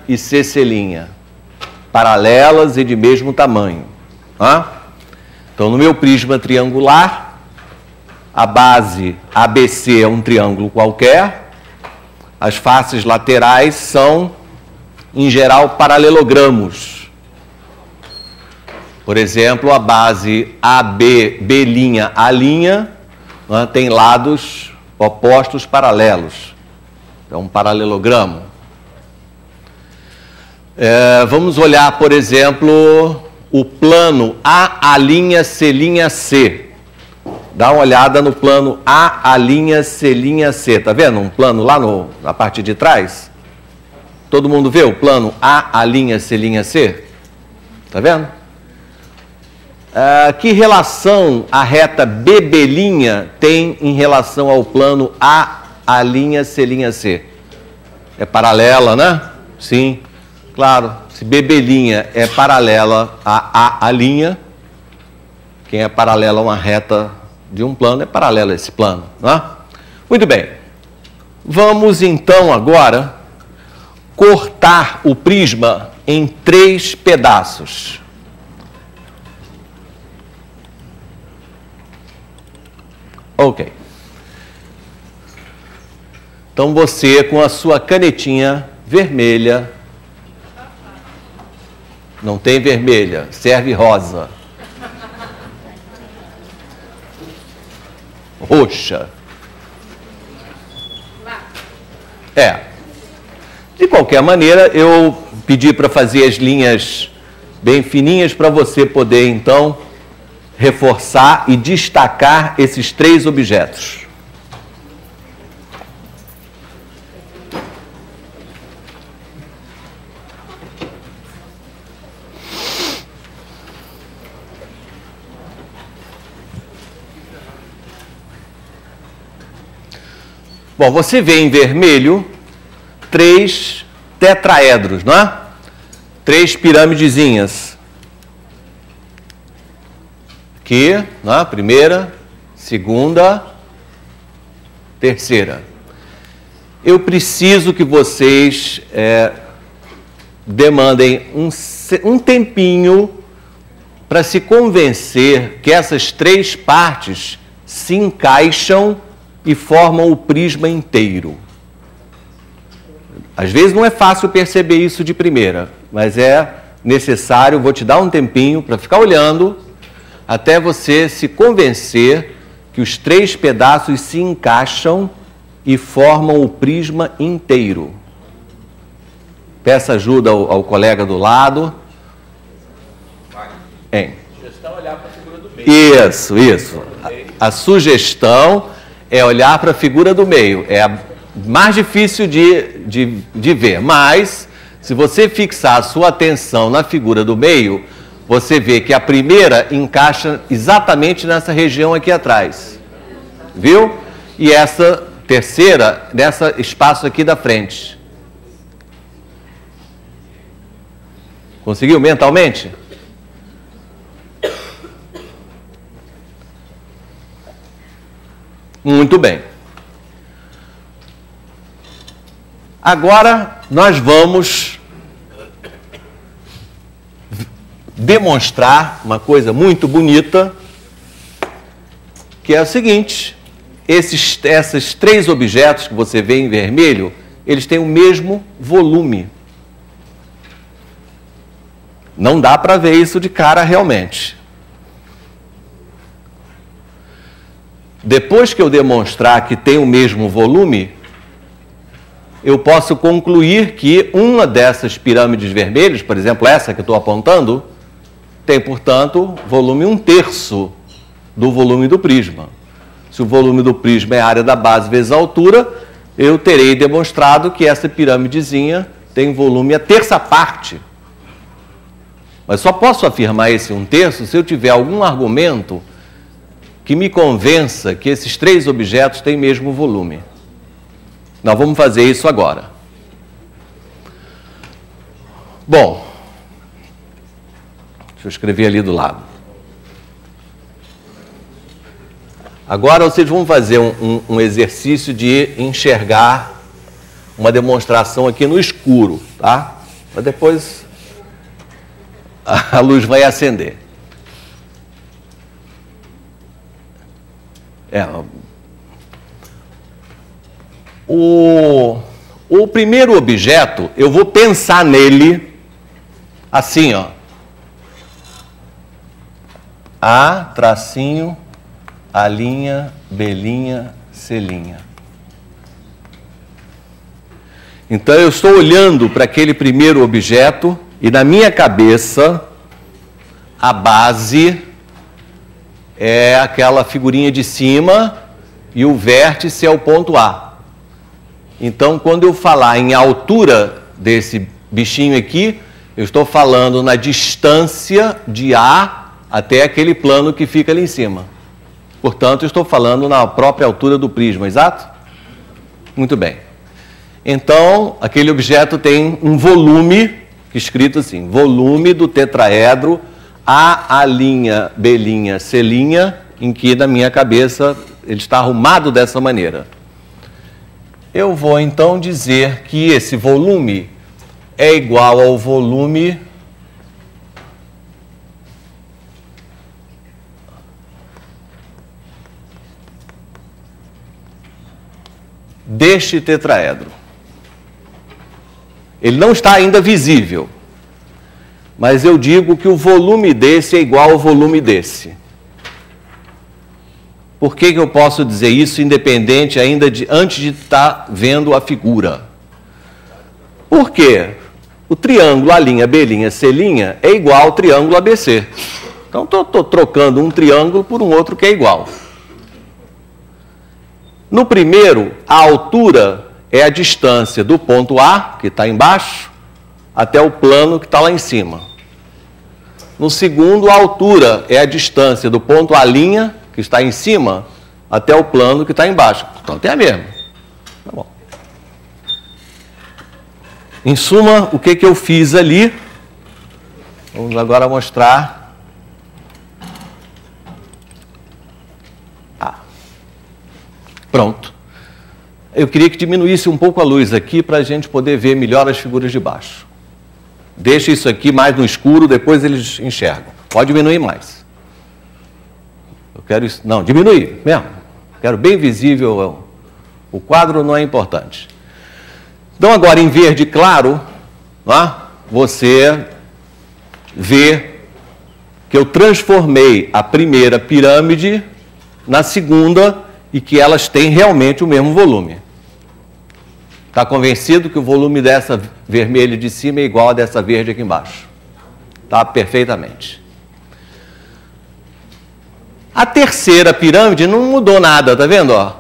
S1: e C', paralelas e de mesmo tamanho. Não é? Então, no meu prisma triangular, a base ABC é um triângulo qualquer. As faces laterais são, em geral, paralelogramos. Por exemplo, a base AB, B', A', tem lados opostos paralelos. É um paralelogramo. Vamos olhar, por exemplo, o plano A', C', Dá uma olhada no plano A', C'. Tá vendo um plano lá na parte de trás? Todo mundo vê o plano A', C'? Tá vendo? Que relação a reta B' tem em relação ao plano A', C'? É paralela, né? Sim, claro. Se B' é paralela a A', quem é paralela a uma reta de um plano é paralelo a esse plano, não é? Muito bem. Vamos então agora cortar o prisma em 3 pedaços. Ok. Então você, com a sua canetinha vermelha, não tem vermelha, serve rosa, roxa. De qualquer maneira, eu pedi para fazer as linhas bem fininhas para você poder, então, reforçar e destacar esses 3 objetos. Bom, você vê em vermelho 3 tetraedros, não é? 3 piramidezinhas. Aqui, não é? Primeira, segunda, terceira. Eu preciso que vocês demandem um tempinho para se convencer que essas 3 partes se encaixam e formam o prisma inteiro. Às vezes não é fácil perceber isso de primeira, mas é necessário, vou te dar um tempinho para ficar olhando até você se convencer que os 3 pedaços se encaixam e formam o prisma inteiro. Peça ajuda ao colega do lado.
S4: Sugestão é olhar para a figura do meio.
S1: Isso. A sugestão é olhar para a figura do meio. É a mais difícil de ver, mas se você fixar a sua atenção na figura do meio, você vê que a primeira encaixa exatamente nessa região aqui atrás. Viu? E essa terceira, nesse espaço aqui da frente. Conseguiu mentalmente? Muito bem. Agora nós vamos demonstrar uma coisa muito bonita, que é o seguinte: esses 3 objetos que você vê em vermelho, eles têm o mesmo volume. Não dá para ver isso de cara realmente. Depois que eu demonstrar que tem o mesmo volume, eu posso concluir que uma dessas pirâmides vermelhas, por exemplo, essa que eu estou apontando, tem, portanto, volume 1/3 do volume do prisma. Se o volume do prisma é a área da base vezes a altura, eu terei demonstrado que essa piramidezinha tem volume a 1/3 parte. Mas só posso afirmar esse 1/3 se eu tiver algum argumento que me convença que esses 3 objetos têm mesmo volume. Nós vamos fazer isso agora. Bom, deixa eu escrever ali do lado. Agora vocês vão fazer um exercício de enxergar uma demonstração aqui no escuro, tá? Mas depois a luz vai acender. O primeiro objeto, eu vou pensar nele assim, ó. A, tracinho, A linha, B linha, C linha. Então eu estou olhando para aquele primeiro objeto e na minha cabeça a base é aquela figurinha de cima e o vértice é o ponto A. Então, quando eu falar em altura desse bichinho aqui, eu estou falando na distância de A até aquele plano que fica ali em cima. Portanto, eu estou falando na própria altura do prisma, exato? Muito bem. Então, aquele objeto tem um volume, escrito assim, volume do tetraedro A linha, B linha, C linha, em que na minha cabeça ele está arrumado dessa maneira. Eu vou então dizer que esse volume é igual ao volume deste tetraedro. Ele não está ainda visível, mas eu digo que o volume desse é igual ao volume desse. Por que eu posso dizer isso independente ainda antes de estar vendo a figura? Porque o triângulo A', B', C' é igual ao triângulo ABC. Então, estou trocando um triângulo por um outro que é igual. No primeiro, a altura é a distância do ponto A, que está embaixo, até o plano que está lá em cima. No segundo, a altura é a distância do ponto A', que está em cima, até o plano que está embaixo. Então, tem a mesma. Tá bom. Em suma, o que eu fiz ali? Vamos agora mostrar. Pronto. Eu queria que diminuísse um pouco a luz aqui para a gente poder ver melhor as figuras de baixo. Deixa isso aqui mais no escuro, depois eles enxergam. Pode diminuir mais. Eu quero isso. Não, diminuir mesmo. Quero bem visível. O quadro não é importante. Então, agora em verde claro, você vê que eu transformei a primeira pirâmide na segunda e que elas têm realmente o mesmo volume. Está convencido que o volume dessa vermelha de cima é igual a dessa verde aqui embaixo? Tá, perfeitamente. A terceira pirâmide não mudou nada, tá vendo? Ó?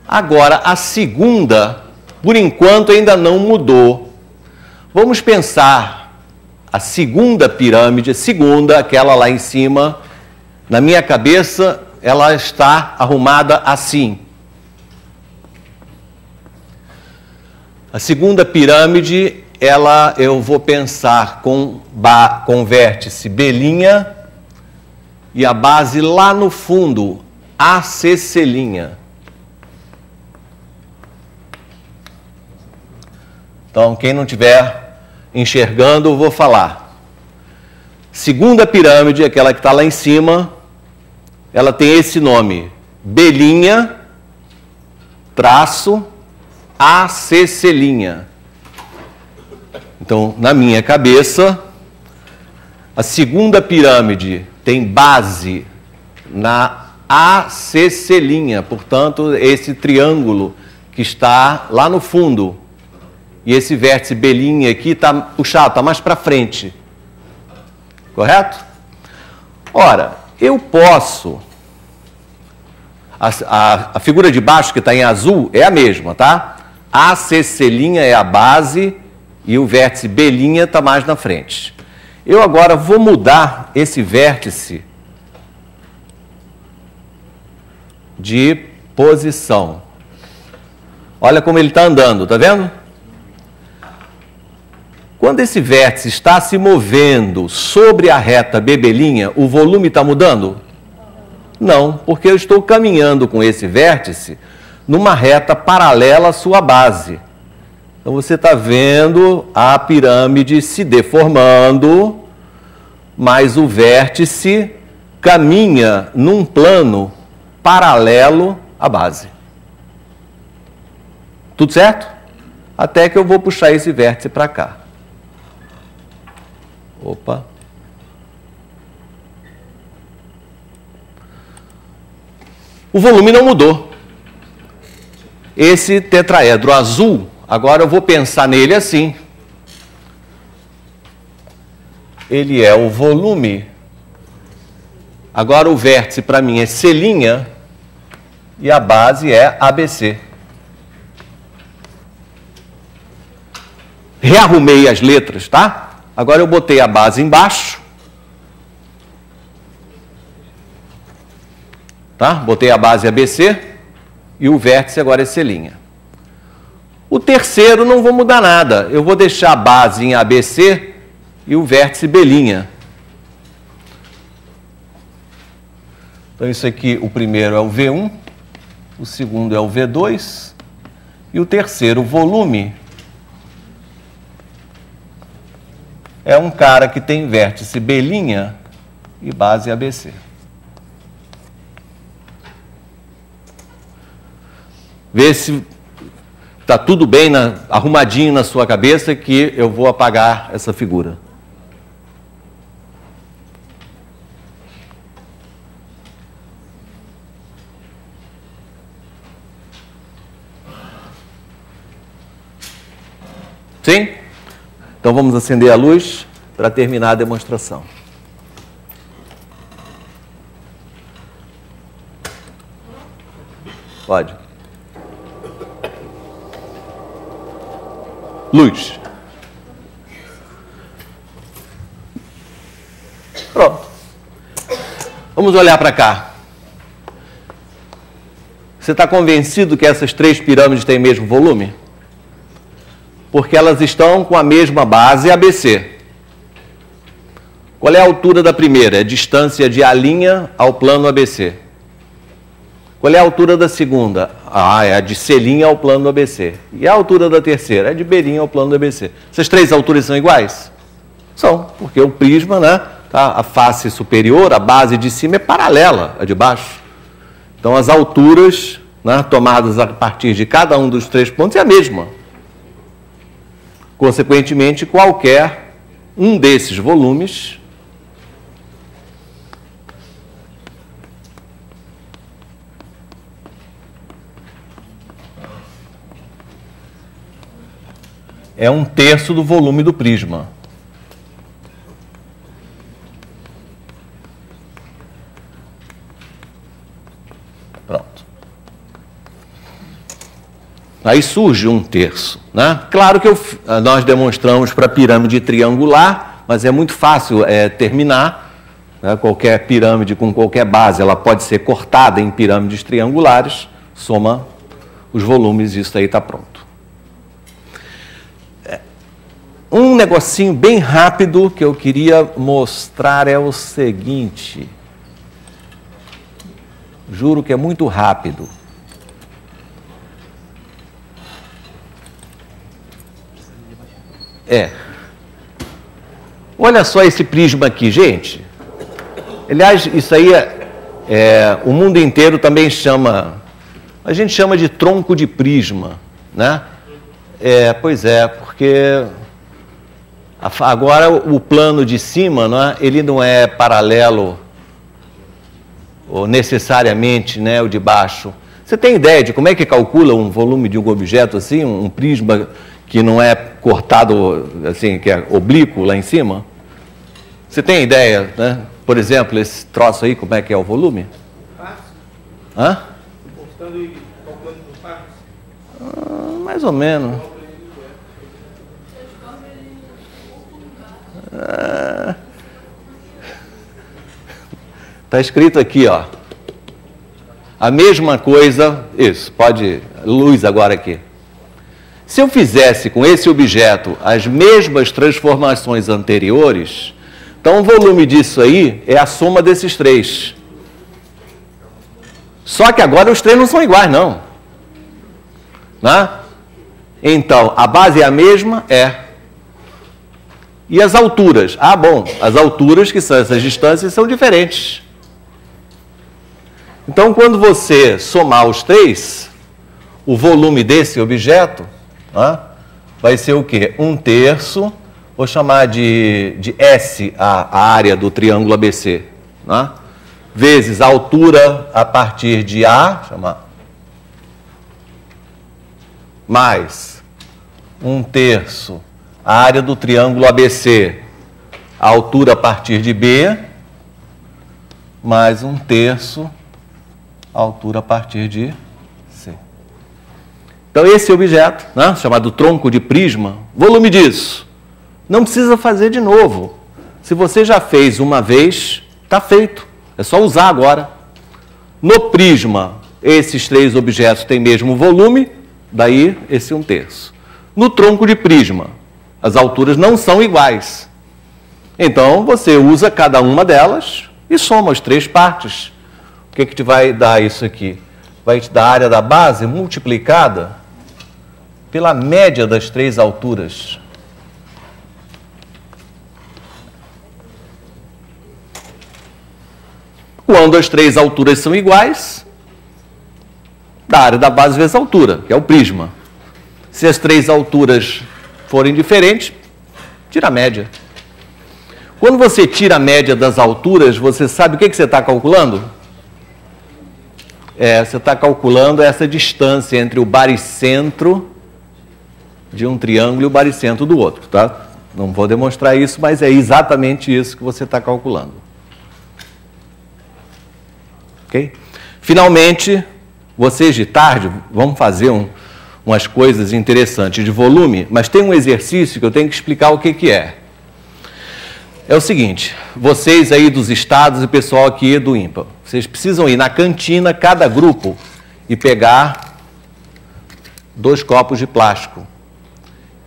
S1: Agora, a segunda, por enquanto, ainda não mudou. Vamos pensar a segunda pirâmide, aquela lá em cima, na minha cabeça, ela está arrumada assim. A segunda pirâmide, eu vou pensar com vértice B' e a base lá no fundo, AC'. Então, quem não estiver enxergando, eu vou falar. Segunda pirâmide, aquela que está lá em cima, ela tem esse nome, B', traço, AC'. Então, na minha cabeça, a segunda pirâmide tem base na AC', portanto, esse triângulo que está lá no fundo. E esse vértice B' aqui está puxado, está mais para frente. Correto? Ora, eu posso... A figura de baixo que está em azul é a mesma, tá? AC' é a base e o vértice B' está mais na frente. Eu agora vou mudar esse vértice de posição. Olha como ele está andando, tá vendo? Quando esse vértice está se movendo sobre a reta B', o volume está mudando? Não, porque eu estou caminhando com esse vértice numa reta paralela à sua base. Então, você está vendo a pirâmide se deformando, mas o vértice caminha num plano paralelo à base. Tudo certo? Até que eu vou puxar esse vértice para cá. Opa. O volume não mudou. Esse tetraedro azul, agora eu vou pensar nele assim. Ele é o volume. Agora o vértice para mim é C' e a base é ABC. Rearrumei as letras, tá? Agora eu botei a base embaixo. Tá? Botei a base ABC e o vértice agora é C'. O terceiro não vou mudar nada. Eu vou deixar a base em ABC e o vértice B'. Então isso aqui, o primeiro é o V1, o segundo é o V2 E o terceiro volume é um cara que tem vértice B' e base ABC. Vê se está tudo bem, arrumadinho na sua cabeça, que eu vou apagar essa figura. Sim? Então vamos acender a luz para terminar a demonstração. Pode. Luz. Pronto. Vamos olhar para cá. Você está convencido que essas três pirâmides têm mesmo volume? Porque elas estão com a mesma base ABC. Qual é a altura da primeira? É a distância de A' ao plano ABC. Qual é a altura da segunda? É a de C' ao plano ABC. E a altura da terceira? É de B' ao plano do ABC. Essas três alturas são iguais? São, porque o prisma, né, tá, a face superior, a base de cima é paralela à de baixo. Então as alturas, né, tomadas a partir de cada um dos três pontos é a mesma. Consequentemente, qualquer um desses volumes é 1/3 do volume do prisma. Pronto. Aí surge 1/3, né? Claro que nós demonstramos para pirâmide triangular, mas é muito fácil terminar, né? Qualquer pirâmide com qualquer base, ela pode ser cortada em pirâmides triangulares, soma os volumes e isso aí está pronto. Um negocinho bem rápido que eu queria mostrar é o seguinte. Juro que é muito rápido. Olha só esse prisma aqui, gente. Aliás, isso aí o mundo inteiro também chama, a gente chama de tronco de prisma, né? Pois é, porque agora o plano de cima, né, ele não é paralelo ou necessariamente, né, o de baixo. Você tem ideia de como é que calcula um volume de um objeto assim, um prisma que não é cortado, assim, que é oblíquo lá em cima? Você tem ideia, né? Por exemplo, esse troço aí, como é que é o volume?
S2: Fácil.
S1: Hã?
S2: Cortando e calculando por partes.
S1: Mais ou menos. Está escrito aqui, ó. A mesma coisa, isso, pode, luz agora aqui. Se eu fizesse com esse objeto as mesmas transformações anteriores, então o volume disso aí é a soma desses três. Só que agora os três não são iguais, não. Né? Então, a base é a mesma? E as alturas? Bom, as alturas, que são essas distâncias, são diferentes. Então, quando você somar os três, o volume desse objeto, né, vai ser o quê? 1/3, vou chamar de S a área do triângulo ABC, né, vezes a altura a partir de A, chamar, mais 1/3 a área do triângulo ABC, a altura a partir de B, mais 1/3 a altura a partir de C. Então, esse objeto, né, chamado tronco de prisma, volume disso, não precisa fazer de novo. Se você já fez uma vez, está feito. É só usar agora. No prisma, esses três objetos têm mesmo volume, daí esse 1/3. No tronco de prisma, as alturas não são iguais. Então, você usa cada uma delas e soma as três partes. O que te vai dar isso aqui? Vai te dar a área da base multiplicada pela média das 3 alturas. Quando as 3 alturas são iguais, da área da base vezes a altura, que é o prisma. Se as 3 alturas forem diferentes, tira a média. Quando você tira a média das alturas, você sabe o que você está calculando? Você está calculando essa distância entre o baricentro de um triângulo e o baricentro do outro, tá? Não vou demonstrar isso, mas é exatamente isso que você está calculando. Ok? Finalmente, vocês de tarde vão fazer umas coisas interessantes de volume, mas tem um exercício que eu tenho que explicar o que é. É o seguinte, vocês aí dos estados e pessoal aqui do IMPA, vocês precisam ir na cantina, cada grupo, e pegar 2 copos de plástico.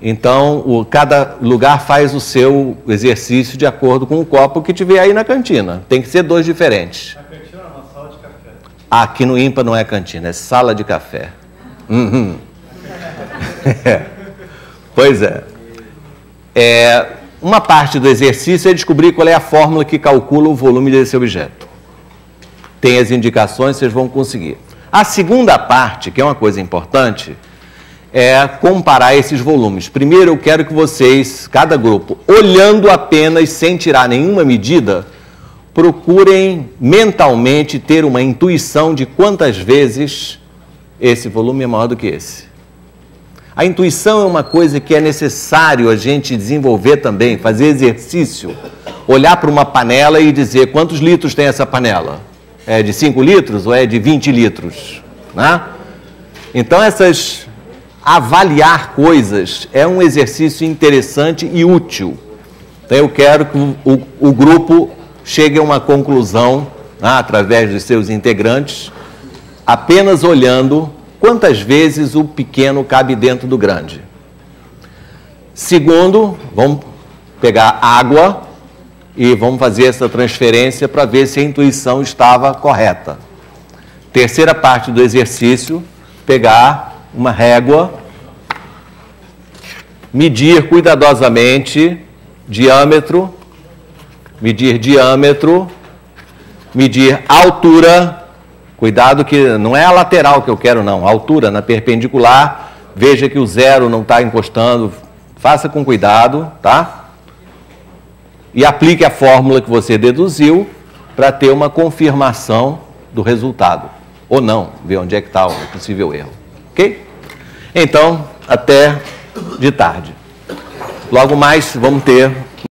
S1: Então, cada lugar faz o seu exercício de acordo com o copo que tiver aí na cantina. Tem que ser 2 diferentes.
S2: A cantina é uma sala de café.
S1: Aqui no IMPA não é cantina, é sala de café. Pois é. Uma parte do exercício é descobrir qual é a fórmula que calcula o volume desse objeto. Tem as indicações, vocês vão conseguir. A segunda parte, que é uma coisa importante, é comparar esses volumes. Primeiro, eu quero que vocês, cada grupo, olhando apenas, sem tirar nenhuma medida, procurem mentalmente ter uma intuição de quantas vezes esse volume é maior do que esse. A intuição é uma coisa que é necessário a gente desenvolver também, fazer exercício, olhar para uma panela e dizer quantos litros tem essa panela. É de 5 litros ou é de 20 litros? Né? Então, avaliar coisas é um exercício interessante e útil. Então, eu quero que o grupo chegue a uma conclusão, né, através dos seus integrantes, apenas olhando quantas vezes o pequeno cabe dentro do grande. Segundo, vamos pegar água e vamos fazer essa transferência para ver se a intuição estava correta. Terceira parte do exercício, pegar uma régua, medir cuidadosamente diâmetro, medir altura. Cuidado que não é a lateral que eu quero, não. A altura na perpendicular, veja que o 0 não está encostando. Faça com cuidado, tá? E aplique a fórmula que você deduziu para ter uma confirmação do resultado. Ou não, ver onde é que está o possível erro. Ok? Então, até de tarde. Logo mais, vamos ter